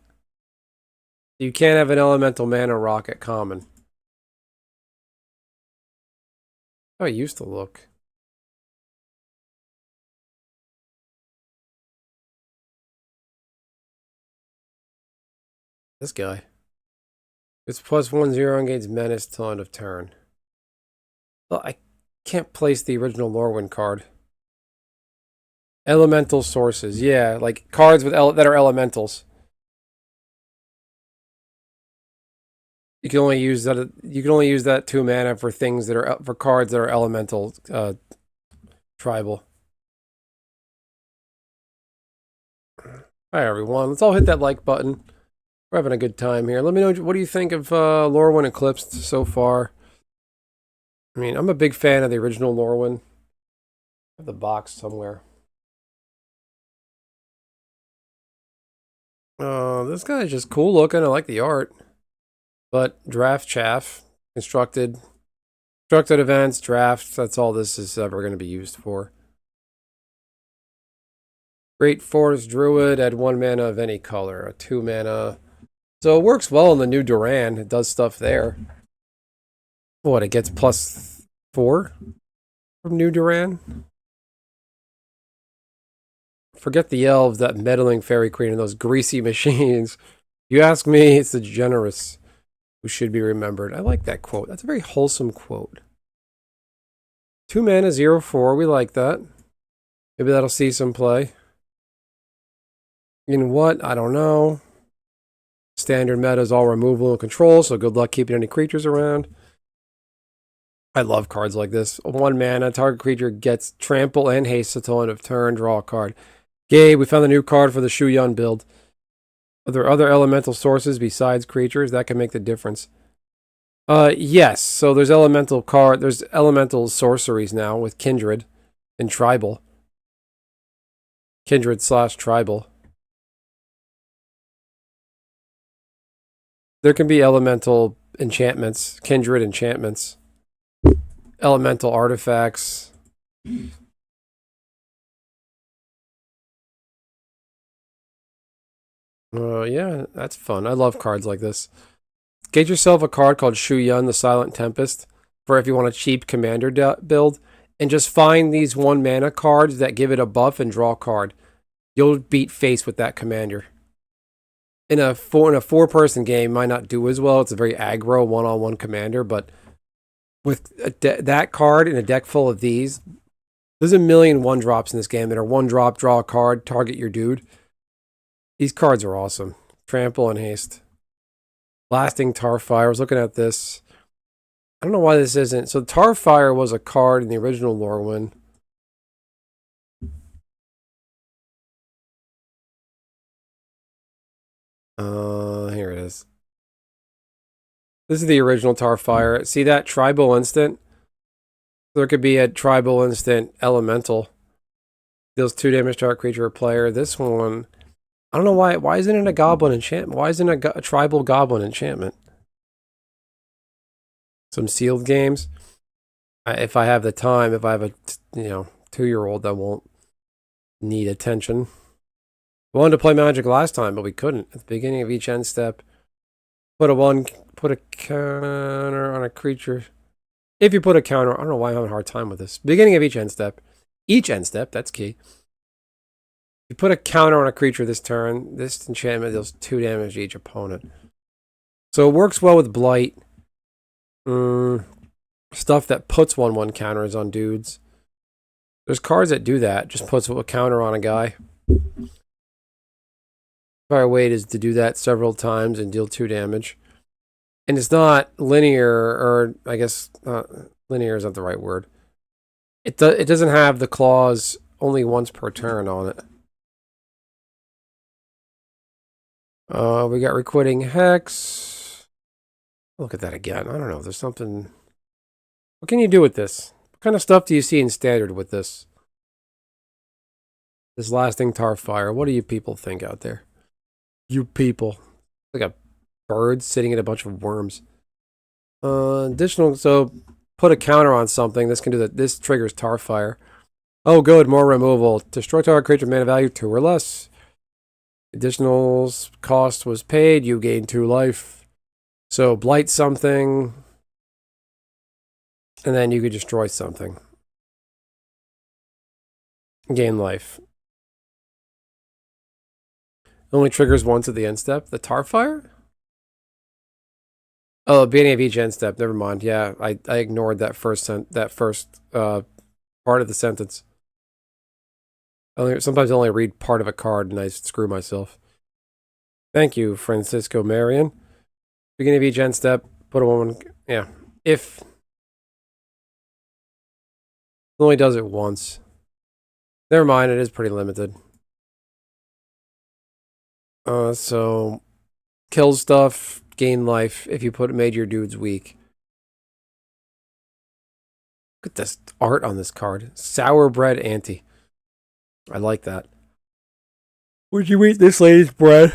You can't have an elemental mana rock at common. How it used to look. This guy. It's +1/0 engages menace till end of turn. Well, I can't place the original Lorwyn card. Elemental sources, yeah, like cards with that are elementals. You can only use that. You can only use that 2 mana for things that are for cards that are elemental, tribal. Hi everyone, let's all hit that like button. We're having a good time here. Let me know what do you think of Lorwyn Eclipsed so far. I mean, I'm a big fan of the original Lorwyn. I have the box somewhere. This guy is just cool looking. I like the art. But draft chaff, constructed events, drafts, that's all this is ever going to be used for. Great Forest Druid, add 1 mana of any color, a 2 mana. So it works well in the new Duran. It does stuff there. What, it gets +4 from new Duran? Forget the elves, that meddling fairy queen, and those greasy machines. You ask me, it's the generous who should be remembered. I like that quote. That's a very wholesome quote. 2 mana, 0/4. We like that. Maybe that'll see some play. In what? I don't know. Standard meta is all removal and control, so good luck keeping any creatures around. I love cards like this. 1 mana, target creature gets trample and haste until end of turn, draw a card. Gabe, we found a new card for the Shu Yun build. Are there other elemental sources besides creatures that can make the difference? Yes. So there's there's elemental sorceries now with Kindred and Tribal. Kindred/Tribal. There can be elemental enchantments, Kindred enchantments, elemental artifacts. Yeah, that's fun. I love cards like this. Get yourself a card called Shu Yun, the Silent Tempest, for if you want a cheap commander build, and just find these 1 mana cards that give it a buff and draw a card. You'll beat face with that commander. In a 4-person game, might not do as well. It's a very aggro one-on-one commander, but with that card in a deck full of these, there's a million 1-drops in this game that are 1-drop, draw a card, target your dude. These cards are awesome. Trample and haste. Lasting Tarfire. I was looking at this. I don't know why this isn't. So Tarfire was a card in the original Lorwyn. Here it is. This is the original Tarfire. See that tribal instant? There could be a tribal instant elemental. Deals 2 damage to our creature or player. This one, I don't know why. Why isn't it a goblin enchantment? Why isn't it a tribal goblin enchantment? Some sealed games. If I have the time, if I have a 2-year-old that won't need attention. We wanted to play Magic last time, but we couldn't. At the beginning of each end step, put a counter on a creature. If you put a counter, I don't know why I'm having a hard time with this. Beginning of each end step, that's key. You put a counter on a creature this turn. This enchantment deals 2 damage to each opponent. So it works well with Blight. Stuff that puts 1/1 counters on dudes. There's cards that do that. Just puts a counter on a guy. Our weight is to do that several times and deal 2 damage. And it's not linear, or I guess linear is not the right word. It doesn't have the clause only once per turn on it. We got Requiting Hex. Look at that again. I don't know. There's something. What can you do with this? What kind of stuff do you see in Standard with this? This Lasting Tarfire. What do you people think out there? You people. Like a bird sitting in a bunch of worms. Additional, so put a counter on something. This can do that. This triggers Tarfire. Oh, good. More removal. Destroy target creature mana value 2 or less. Additional cost was paid. You gain 2 life. So blight something. And then you could destroy something. Gain life. It only triggers once at the end step. The Tarfire? Oh, beginning of each end step. Never mind. Yeah, I ignored that first part of the sentence. Sometimes I only read part of a card and I screw myself. Thank you, Francisco Marion. Beginning of each end step. Put a woman. Yeah. If. It only does it once. Never mind. It is pretty limited. So kill stuff, gain life if you made your dudes weak. Look at this art on this card. Sour bread auntie. I like that. Would you eat this lady's bread?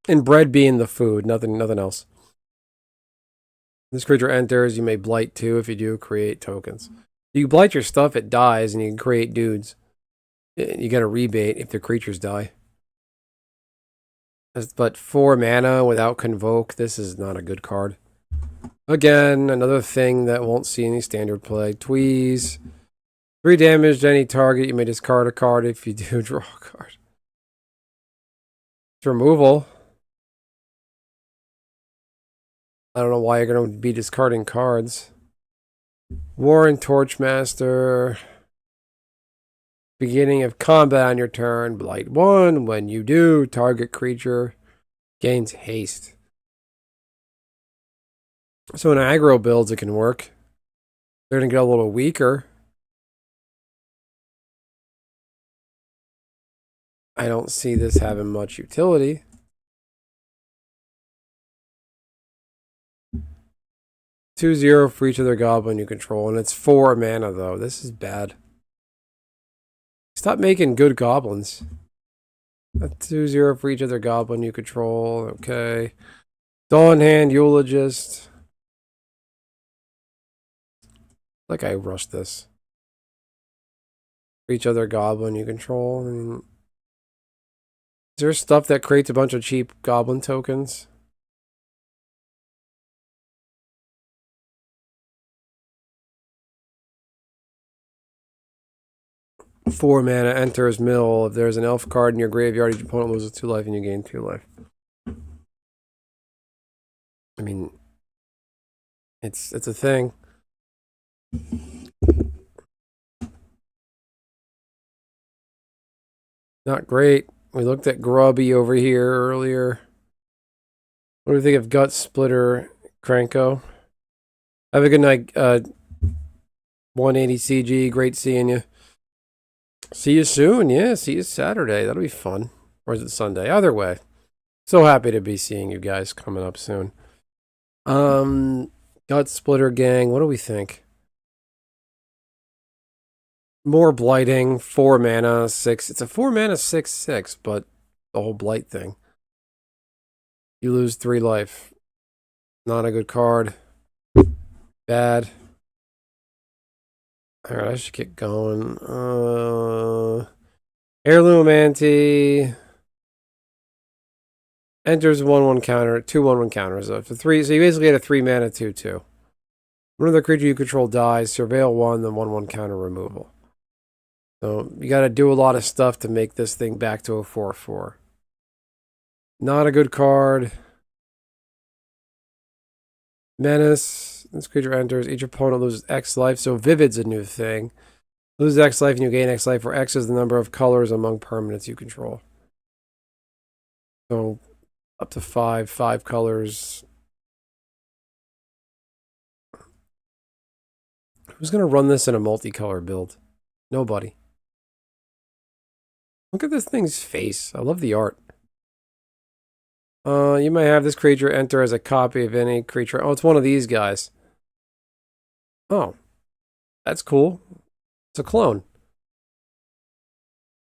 And bread being the food, nothing else. This creature enters, you may blight too. If you do, create tokens. You blight your stuff, it dies, and you can create dudes. You get a rebate if the creatures die. But 4 mana without Convoke, this is not a good card. Again, another thing that won't see any standard play. Tweeze. 3 damage to any target. You may discard a card. If you do, draw a card. It's removal. I don't know why you're going to be discarding cards. Warren Torchmaster. Beginning of combat on your turn. Blight 1. When you do, target creature gains haste. So in aggro builds, it can work. They're going to get a little weaker. I don't see this having much utility. 2/0 for each other goblin you control, and it's 4 mana though. This is bad. Stop making good goblins. 2/0 for each other goblin you control. Okay. Dawnhand Eulogist. Like I rushed this. For each other goblin you control. I mean, is there stuff that creates a bunch of cheap goblin tokens? Four mana enters mill. If there's an elf card in your graveyard, each opponent loses 2 life and you gain 2 life. I mean, it's a thing. Not great. We looked at Grubby over here earlier. What do you think of Gut Splitter, Cranko? Have a good night, 180 CG. Great seeing you. See you soon. Yeah, see you Saturday. That'll be fun. Or is it Sunday? Either way. So happy to be seeing you guys coming up soon. Gut Splitter Gang. What do we think? More blighting. 4 mana, 6. It's a 4 mana, 6/6, but the whole blight thing. You lose 3 life. Not a good card. Bad. Alright, I should get going. Heirloom Ante. Enters 1/1 counter. 2/1/1 counters. So, for 3, so you basically get a 3 mana 2/2. One other creature you control dies. Surveil 1, then 1/1 counter removal. So you got to do a lot of stuff to make this thing back to a 4/4. Not a good card. Menace. This creature enters. Each opponent loses X life. So Vivid's a new thing. Lose X life and you gain X life, where X is the number of colors among permanents you control. So up to 5 colors. Who's going to run this in a multicolor build? Nobody. Look at this thing's face. I love the art. You might have this creature enter as a copy of any creature. Oh, it's one of these guys. Oh, that's cool. It's a clone.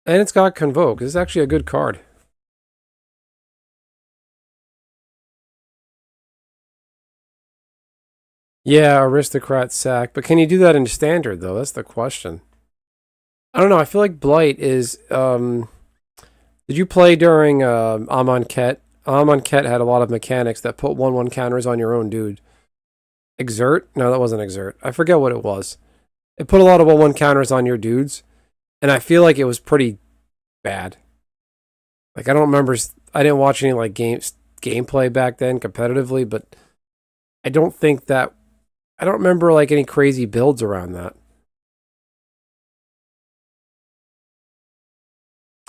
And it's got Convoke. This is actually a good card. Yeah, Aristocrat Sack. But can you do that in Standard, though? That's the question. I don't know. I feel like Blight is... did you play during Amonkhet? Amonkhet had a lot of mechanics that put 1/1 counters on your own dude. Exert? No, that wasn't Exert. I forget what it was. It put a lot of 1/1 counters on your dudes. And I feel like it was pretty bad. Like, I don't remember... I didn't watch any, like, gameplay back then competitively, but I don't think that... I don't remember, like, any crazy builds around that.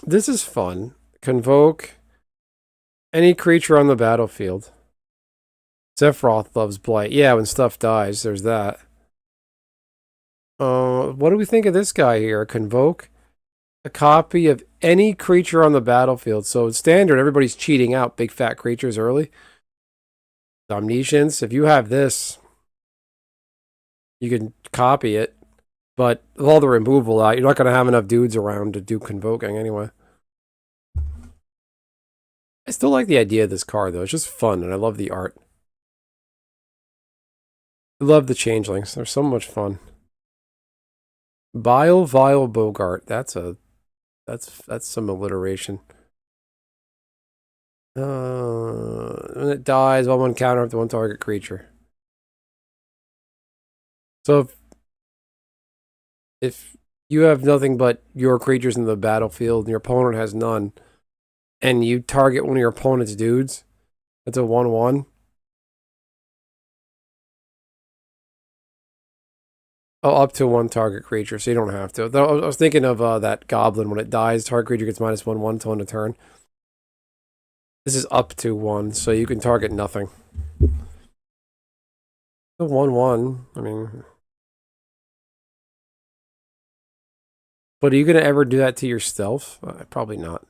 This is fun. Convoke any creature on the battlefield. Sephiroth loves Blight. Yeah, when stuff dies, there's that. What do we think of this guy here? Convoke a copy of any creature on the battlefield. So it's Standard, everybody's cheating out big fat creatures early. Omniscience. If you have this, You can copy it, but with all the removal out, you're not going to have enough dudes around to do convoking anyway. I still like the idea of this card, though. It's just fun, and I love the art. I love the changelings. They're so much fun. Vile Bogart. That's some alliteration. When it dies, while one counter up to one target creature. So if you have nothing but your creatures in the battlefield and your opponent has none, and you target one of your opponent's dudes, that's a 1/1. Oh, up to one target creature, so you don't have to. I was thinking of that goblin. When it dies, target creature gets -1/1 till end of turn. This is up to 1, so you can target nothing. The 1/1, I mean... But are you going to ever do that to yourself? Probably not.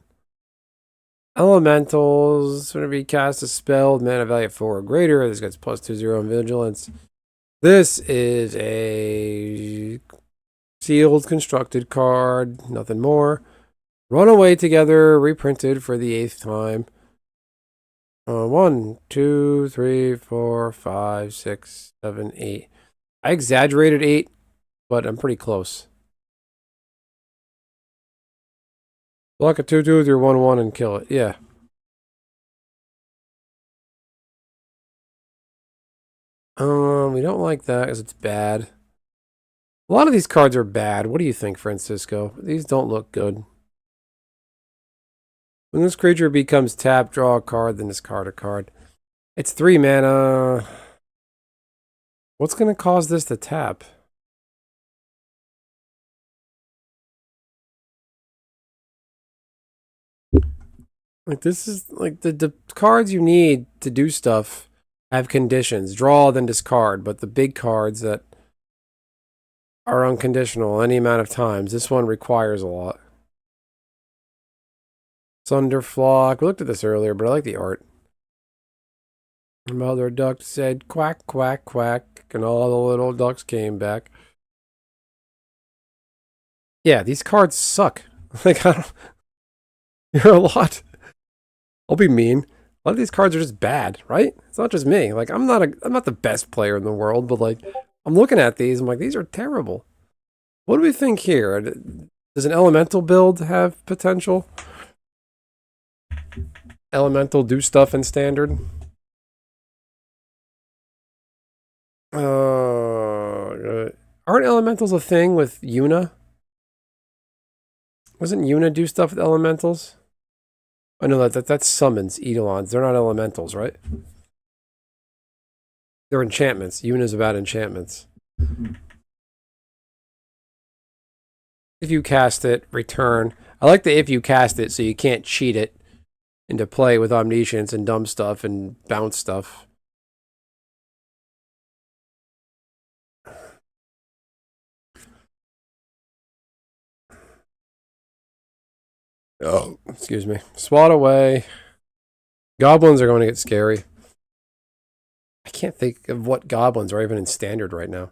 Elementals, whenever you cast a spell, mana value 4 or greater, this gets +2/0 in vigilance. This is a sealed, constructed card, nothing more. Runaway Together, reprinted for the 8th time. 1, 2, 3, 4, 5, 6, 7, 8. I exaggerated 8, but I'm pretty close. Block a 2/2 with your 1/1 and kill it. Yeah. We don't like that because it's bad. A lot of these cards are bad. What do you think, Francisco? These don't look good. When this creature becomes tapped, draw a card, then discard a card. It's 3 mana. What's going to cause this to tap? Like, this is like the cards you need to do stuff have conditions. Draw, then discard. But the big cards that are unconditional any amount of times, this one requires a lot. Thunderflock. We looked at this earlier, but I like the art. Mother duck said quack, quack, quack, and all the little ducks came back. Yeah, these cards suck. Like, I don't... You're a lot. I'll be mean. A lot of these cards are just bad, right? It's not just me. Like, I'm not the best player in the world, but like, I'm looking at these, I'm like, these are terrible. What do we think here? Does an elemental build have potential? Elemental do stuff in standard? Aren't elementals a thing with Yuna? Wasn't Yuna do stuff with elementals? I know that's summons, Eidolons. They're not elementals, right? They're enchantments. Yuna's about enchantments. If you cast it, return. I like the if you cast it so you can't cheat it into play with omniscience and dumb stuff and bounce stuff. Oh, excuse me. Swat away. Goblins are going to get scary. I can't think of what goblins are even in standard right now.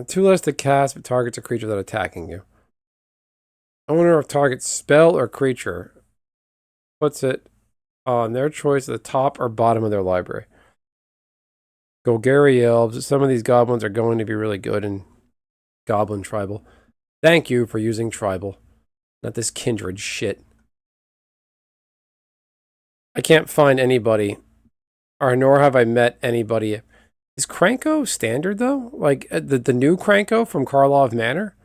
2 less to cast, but targets a creature that attacking you. Owner of target spell or creature puts it on their choice at the top or bottom of their library. Golgari Elves. Some of these goblins are going to be really good in Goblin Tribal. Thank you for using Tribal. Not this kindred shit. I can't find anybody, or nor have I met anybody. Is Kranko standard, though? Like, the new Kranko from Karlov Manor?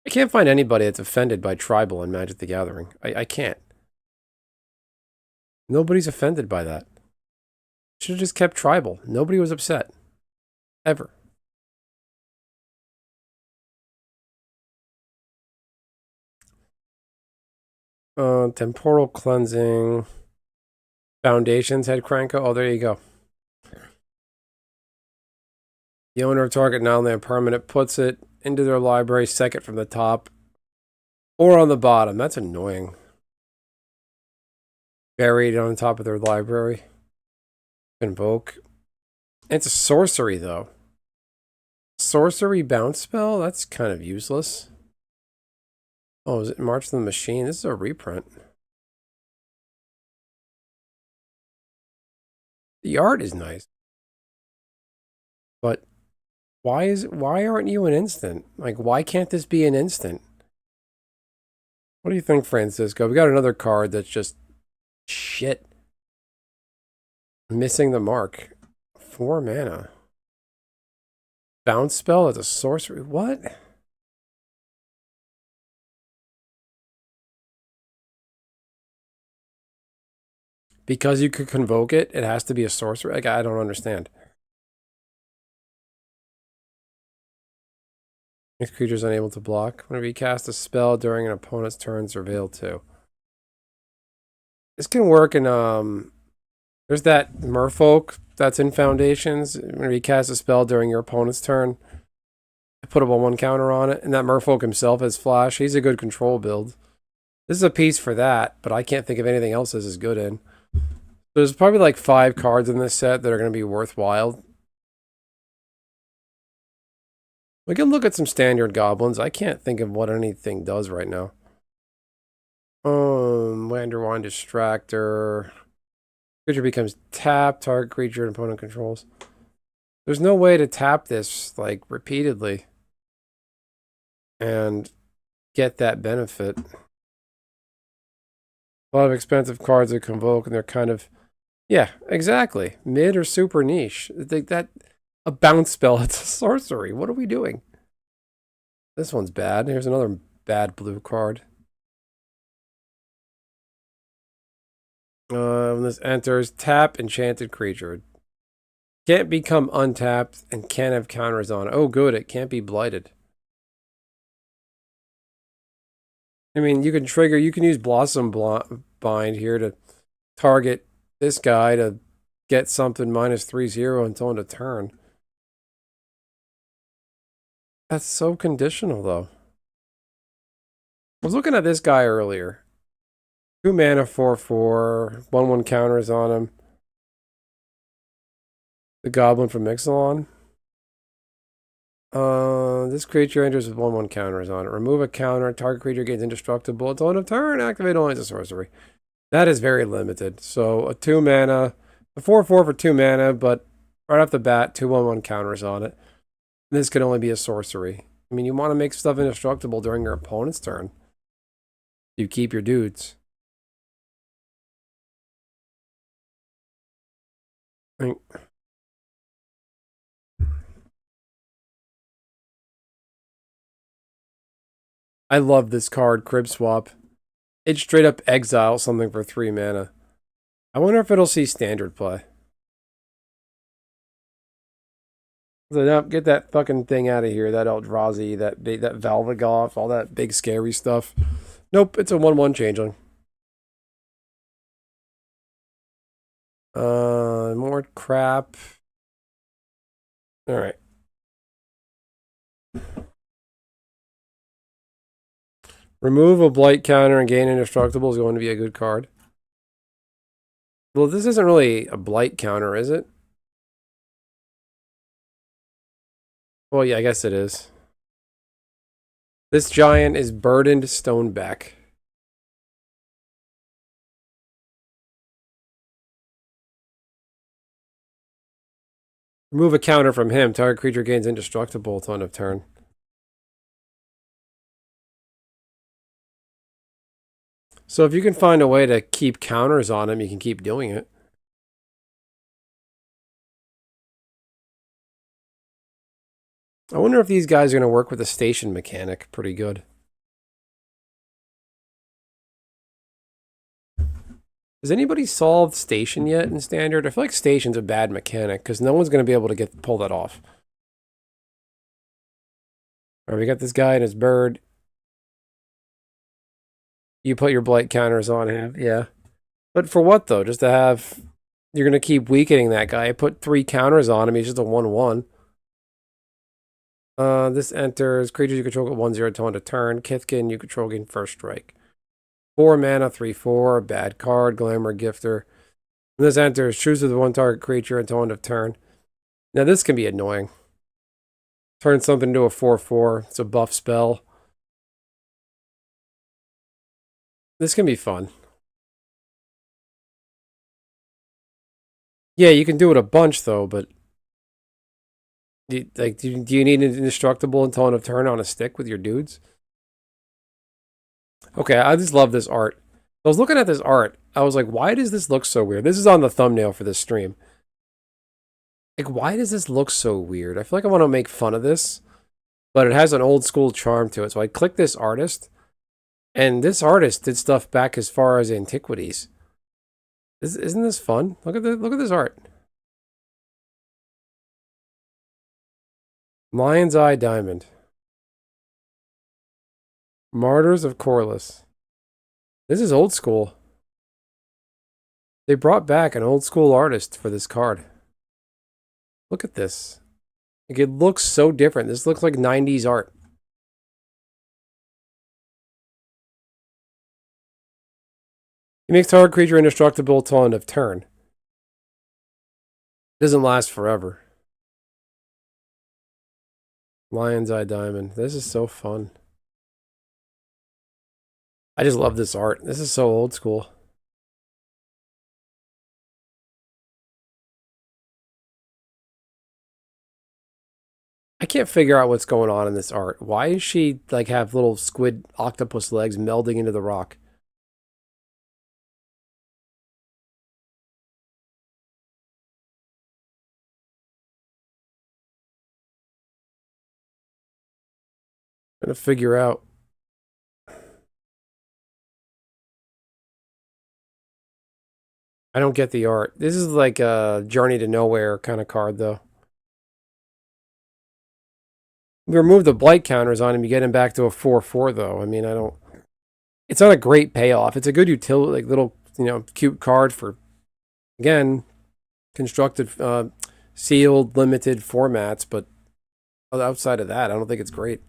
I can't find anybody that's offended by Tribal in Magic the Gathering. I can't. Nobody's offended by that. Should have just kept Tribal. Nobody was upset. Ever. Temporal Cleansing. Foundations had Kranko. Oh, there you go. The owner of target non-land permanent puts it into their library, second from the top, or on the bottom. That's annoying. Buried on top of their library. Invoke. It's a sorcery, though. Sorcery bounce spell? That's kind of useless. Oh, is it March of the Machine? This is a reprint. The art is nice. But why aren't you an instant? Like, why can't this be an instant? What do you think, Francisco? We got another card that's just shit. Missing the mark. 4 mana. Bounce spell as a sorcery. What? Because you could convoke it, it has to be a sorcery? Like, I don't understand. If creature's unable to block. Whenever you cast a spell during an opponent's turns, reveal 2. This can work in, there's that merfolk that's in Foundations. Whenever you cast a spell during your opponent's turn, put a 1/1 counter on it, and that merfolk himself has flash. He's a good control build. This is a piece for that, but I can't think of anything else this is good in. There's probably like 5 cards in this set that are going to be worthwhile. We can look at some standard goblins. I can't think of what anything does right now. Wanderwine Distractor. Creature becomes tapped. Target creature and opponent controls. There's no way to tap this, like, repeatedly and get that benefit. A lot of expensive cards that convoke, and they're kind of, yeah, exactly, mid or super niche. That a bounce spell, it's a sorcery. What are we doing? This one's bad. Here's another bad blue card. When this enters, tap enchanted creature. Can't become untapped and can't have counters on it. Oh, good, it can't be blighted. I mean, you can use Blossom Bind here to target this guy to get something -3/0 until end of turn. That's so conditional, though. I was looking at this guy earlier. 2 mana, 4/4, 1/1 counters on him. The Goblin from Ixalan. This creature enters with 1/1 counters on it. Remove a counter. Target creature gains indestructible until end of turn. Activate only as a sorcery. That is very limited. So a 2 mana, a 4/4 for 2 mana, but right off the bat, 2 1/1 counters on it. And this could only be a sorcery. I mean, you want to make stuff indestructible during your opponent's turn. You keep your dudes. I love this card, Crib Swap. It straight up exiles something for 3 mana. I wonder if it'll see standard play. So now get that fucking thing out of here. That Eldrazi, that Valvagoth, all that big scary stuff. Nope, it's a 1/1 changeling. More crap. All right. Remove a blight counter and gain indestructible is going to be a good card. Well, this isn't really a blight counter, is it? Well, yeah, I guess it is. This giant is Burdened Stoneback. Remove a counter from him. Target creature gains indestructible until end of turn. So if you can find a way to keep counters on him, you can keep doing it. I wonder if these guys are going to work with the station mechanic pretty good. Has anybody solved station yet in standard? I feel like station's a bad mechanic because no one's going to be able to pull that off. All right, we got this guy and his bird. You put your blight counters on him, yeah. But for what, though? Just to have... You're going to keep weakening that guy. I put 3 counters on him. He's just a 1/1. This enters. Creatures you control get 1/0 till end of turn. Kithkin, you control gain first strike. 4 mana, 3/4. Bad card. Glamour Gifter. When this enters, choose with one target creature until end of turn. Now this can be annoying. Turn something into a 4/4. It's a buff spell. This can be fun. Yeah, you can do it a bunch though, but do you need an indestructible until end of turn on a stick with your dudes? Okay, I just love this art. I was looking at this art. I was like, why does this look so weird? This is on the thumbnail for this stream. Like, why does this look so weird? I feel like I want to make fun of this, but it has an old school charm to it. So I click this artist, and this artist did stuff back as far as antiquities. Isn't this fun? Look at this art. Lion's Eye Diamond. Martyrs of Corliss. This is old school. They brought back an old school artist for this card. Look at this. Like, it looks so different. This looks like 90s art. He makes target creature indestructible till end of turn. Doesn't last forever. Lion's Eye Diamond. This is so fun. I just love this art. This is so old school. I can't figure out what's going on in this art. Why is she like have little squid octopus legs melding into the rock? I'm trying to figure out. I don't get the art. This is like a Journey to Nowhere kind of card, though. We remove the blight counters on him, you get him back to a 4/4, though. I mean, I don't. It's not a great payoff. It's a good utility, like little, cute card for, again, constructed, sealed, limited formats. But outside of that, I don't think it's great.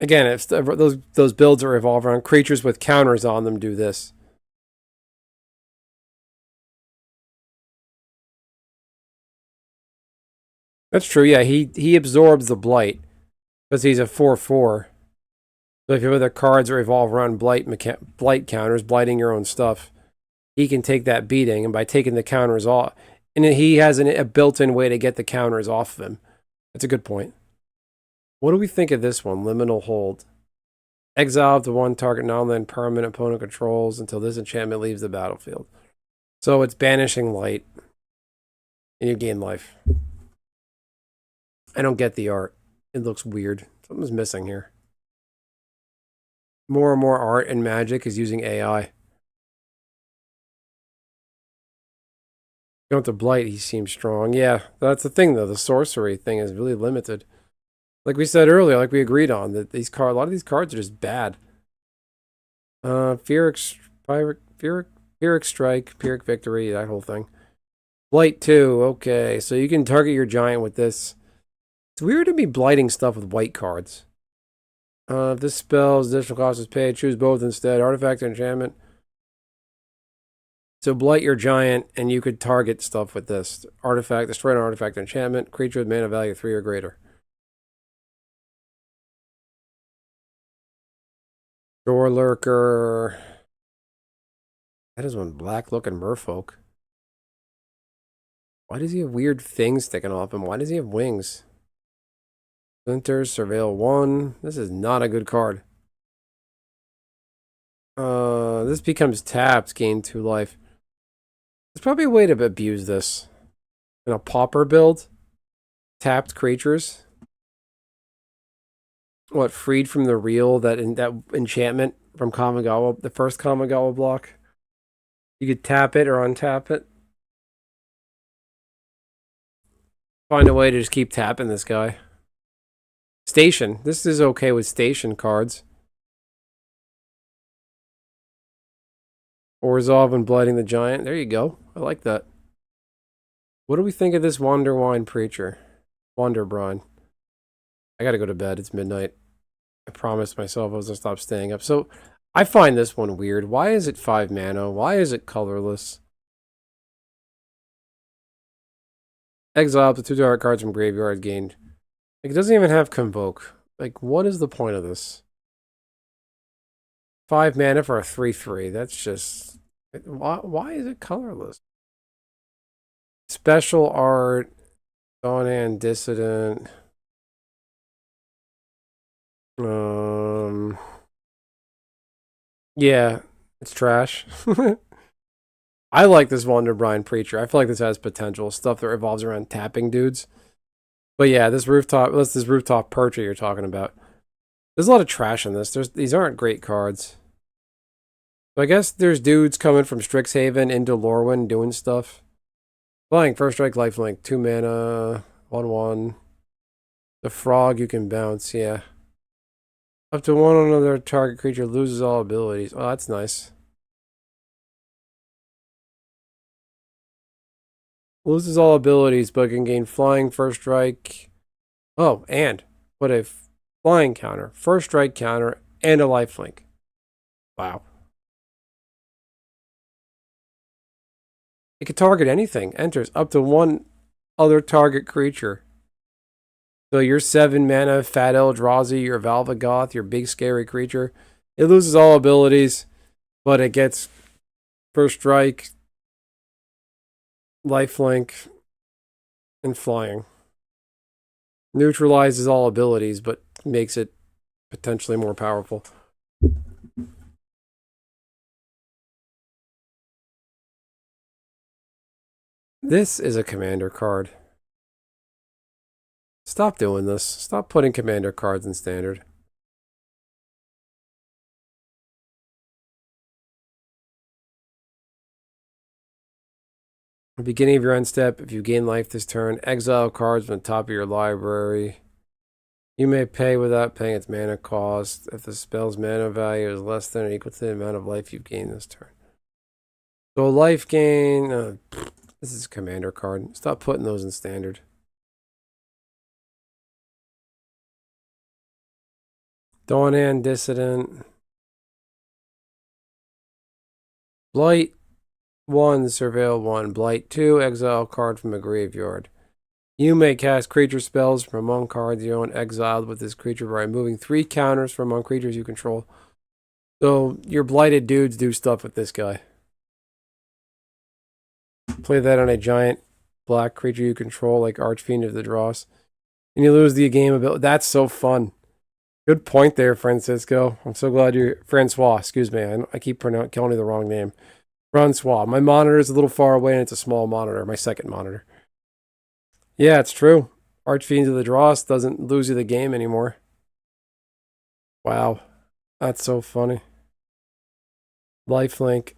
Again, if those builds are evolved around creatures with counters on them, do this. That's true. Yeah, he absorbs the blight because he's a 4/4. So if your other cards are evolved around blight counters, blighting your own stuff, he can take that beating, and by taking the counters off, and he has a built-in way to get the counters off of him. That's a good point. What do we think of this one? Liminal Hold. Exile to one target non-land permanent opponent controls until this enchantment leaves the battlefield. So it's banishing light, and you gain life. I don't get the art. It looks weird. Something's missing here. More and more art and Magic is using AI. Going to Blight, he seems strong. Yeah, that's the thing, though. The sorcery thing is really limited. Like we said earlier, like we agreed on, that a lot of these cards are just bad. Pyrrhic Strike, Pyrrhic Victory, that whole thing. Blight 2, okay. So you can target your giant with this. It's weird to be blighting stuff with white cards. If this spell's additional cost is paid, choose both instead. Artifact or enchantment. So blight your giant, and you could target stuff with this. Artifact, destroy an artifact or enchantment. Creature with mana value 3 or greater. Door Lurker. That is one black looking merfolk. Why does he have weird things sticking off him? Why does he have wings? Splinters, Surveil 1. This is not a good card. This becomes tapped, gain 2 life. There's probably a way to abuse this. In a pauper build? Tapped creatures? What, freed from the real, that enchantment from Kamigawa, the first Kamigawa block? You could tap it or untap it. Find a way to just keep tapping this guy. Station. This is okay with station cards. Orzhov and Blighting the Giant. There you go. I like that. What do we think of this Wanderwine Preacher? Wanderbrine. I gotta go to bed. It's midnight. I promised myself I was gonna stop staying up. So I find this one weird. Why is it 5 mana? Why is it colorless? Exile up to 2 target cards from graveyard gained. Like, it doesn't even have Convoke. Like, what is the point of this? 5 mana for a 3/3. That's just... Why is it colorless? Special art. Dawn Dissident. Yeah, it's trash. I like this Wonderbrine Preacher. I feel like this has potential. Stuff that revolves around tapping dudes. But yeah, this rooftop perch you're talking about. There's a lot of trash in this. These aren't great cards. So I guess there's dudes coming from Strixhaven into Lorwyn doing stuff. Flying, first strike, lifelink, 2 mana, 1/1. The frog you can bounce, yeah. Up to 1 another target creature loses all abilities. Oh, that's nice. Loses all abilities, but can gain flying, first strike. Oh, and put a flying counter, first strike counter, and a lifelink. Wow. It can target anything. Enters up to 1 other target creature. So your 7 mana Fat Eldrazi, your Valvagoth, your big scary creature, it loses all abilities, but it gets first strike, lifelink, and flying. Neutralizes all abilities, but makes it potentially more powerful. This is a commander card. Stop doing this. Stop putting commander cards in standard. At the beginning of your end step, if you gain life this turn, exile cards from the top of your library. You may pay without paying its mana cost if the spell's mana value is less than or equal to the amount of life you've gained this turn. So life gain, this is a commander card. Stop putting those in standard. Dawn Dissident. Blight 1, Surveil 1. Blight 2, exile card from a graveyard. You may cast creature spells from among cards you own exiled with this creature by removing 3 counters from among creatures you control. So your blighted dudes do stuff with this guy. Play that on a giant black creature you control, like Archfiend of the Dross, and you lose the game ability. That's so fun. Good point there, Francisco. I'm so glad you're... Francois, excuse me. I keep calling you the wrong name. Francois. My monitor is a little far away, and it's a small monitor. My second monitor. Yeah, it's true. Archfiend of the Dross doesn't lose you the game anymore. Wow. That's so funny. Lifelink.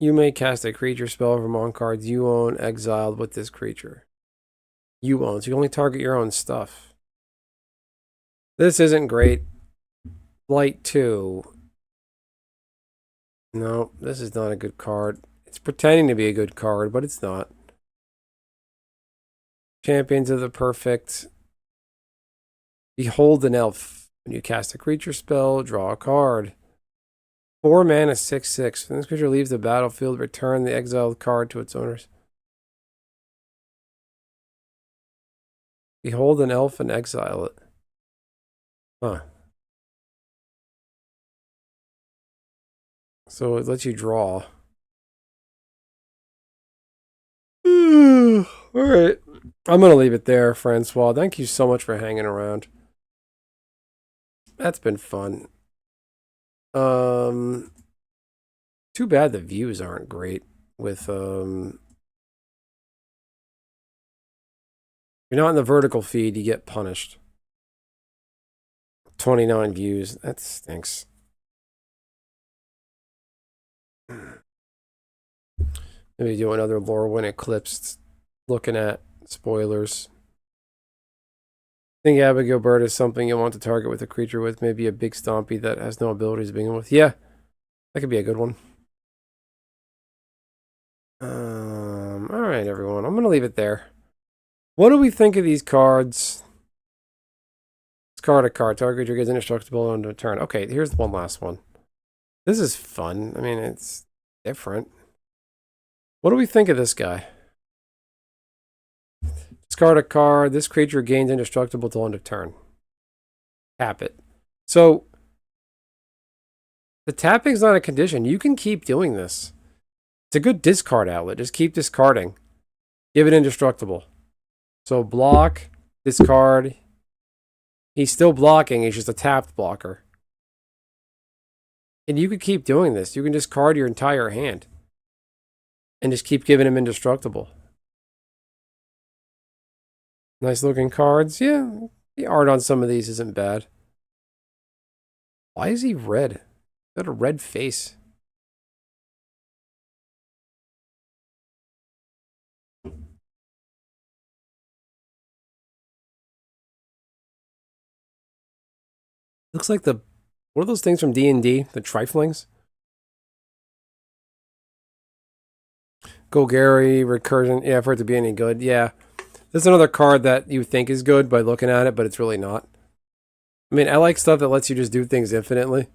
You may cast a creature spell from on cards you own exiled with this creature. You own. So you only target your own stuff. This isn't great. Blight 2. No, this is not a good card. It's pretending to be a good card, but it's not. Champions of the Perfect. Behold an elf. When you cast a creature spell, draw a card. 4 mana, 6/6. When this creature leaves the battlefield, return the exiled card to its owners. Behold an elf and exile it. Huh. So it lets you draw. Alright. I'm going to leave it there, Francois. Thank you so much for hanging around. That's been fun. Too bad the views aren't great with, If you're not in the vertical feed, you get punished. 29 views. That stinks. Maybe do another Lorwyn Eclipsed looking at spoilers. I think Abigail Bird is something you want to target with a creature with maybe a big stompy that has no abilities to begin with. Yeah, that could be a good one. All right, everyone. I'm going to leave it there. What do we think of these cards? Discard a card. Target creature gets indestructible on a turn. Okay, here's one last one. This is fun. I mean, it's different. What do we think of this guy? Discard a card. This creature gains indestructible till end of turn. Tap it. So, the tapping's not a condition. You can keep doing this. It's a good discard outlet. Just keep discarding. Give it indestructible. So, block, discard. He's still blocking. He's just a tapped blocker. And you could keep doing this. You can discard your entire hand. And just keep giving him indestructible. Nice looking cards. Yeah, the art on some of these isn't bad. Why is he red? He's got a red face. Looks like the... What are those things from D&D? The triflings? Golgari, recursion. Yeah, for it to be any good. Yeah. This is another card that you think is good by looking at it, but it's really not. I mean, I like stuff that lets you just do things infinitely.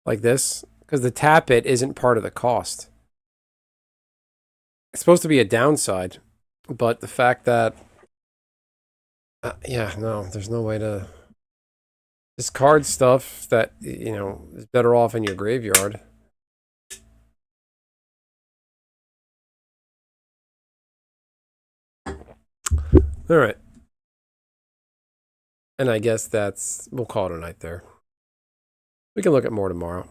Like this. Because the tap it isn't part of the cost. It's supposed to be a downside. But the fact that... yeah, no. There's no way to... discard stuff that, you know, is better off in your graveyard. All right. And I guess we'll call it a night there. We can look at more tomorrow.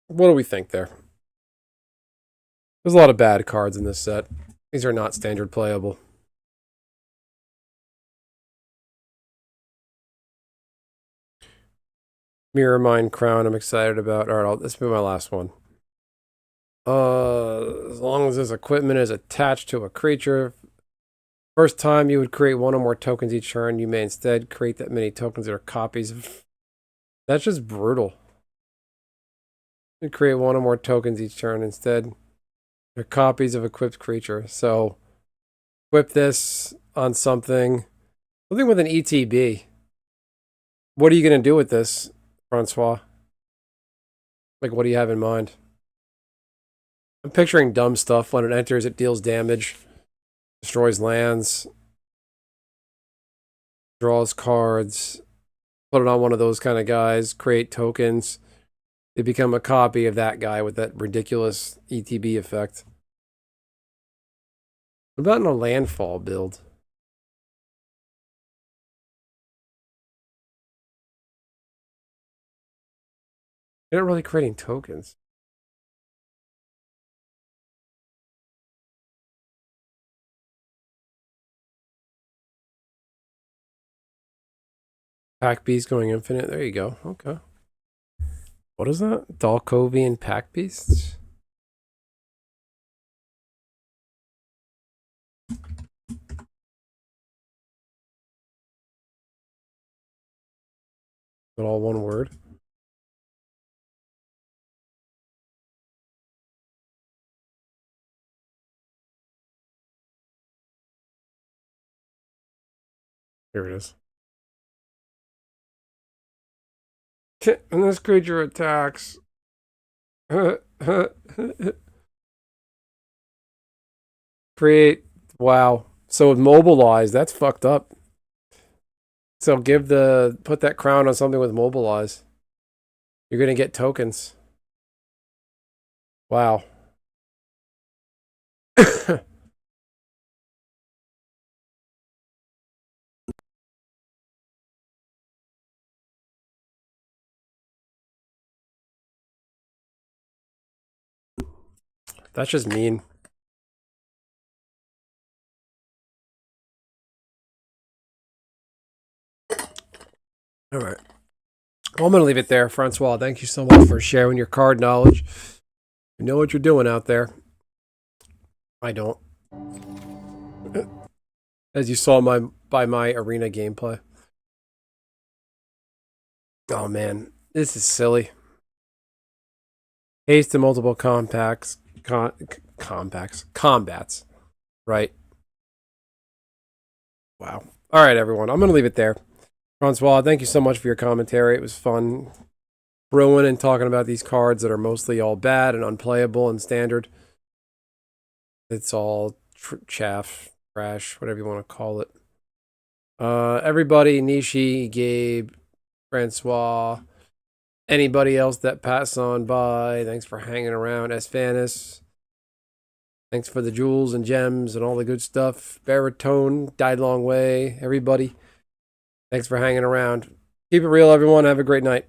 What do we think there? There's a lot of bad cards in this set. These are not standard playable. Mirror Mind Crown, I'm excited about. All right, this will be my last one. As long as this equipment is attached to a creature, first time you would create one or more tokens each turn, you may instead create that many tokens that are copies of... That's just brutal. You create one or more tokens each turn instead. They're copies of equipped creature. So, equip this on something with an ETB. What are you going to do with this, Francois? Like, what do you have in mind? I'm picturing dumb stuff. When it enters, it deals damage, destroys lands, draws cards, put it on one of those kind of guys, create tokens. They become a copy of that guy with that ridiculous ETB effect. What about in a landfall build? You're not really creating tokens. Pack Beast going infinite. There you go. Okay. What is that? Dalkovian Pack Beasts? Is it all one word? Here it is. And this creature attacks. Create. Wow. So mobilize. That's fucked up. So put that crown on something with mobilize. You're gonna get tokens. Wow. That's just mean. All right. Well, I'm going to leave it there. Francois, thank you so much for sharing your card knowledge. You know what you're doing out there. I don't. As you saw by my arena gameplay. Oh, man. This is silly. Haste to multiple combats. Right. Wow. All right, everyone. I'm going to leave it there. Francois, thank you so much for your commentary. It was fun brewing and talking about these cards that are mostly all bad and unplayable and standard. It's all chaff, trash, whatever you want to call it. Everybody, Nishi, Gabe, Francois, anybody else that passed on by, thanks for hanging around. Esfanis, thanks for the jewels and gems and all the good stuff. Baritone, Died Long Way, everybody. Thanks for hanging around. Keep it real, everyone. Have a great night.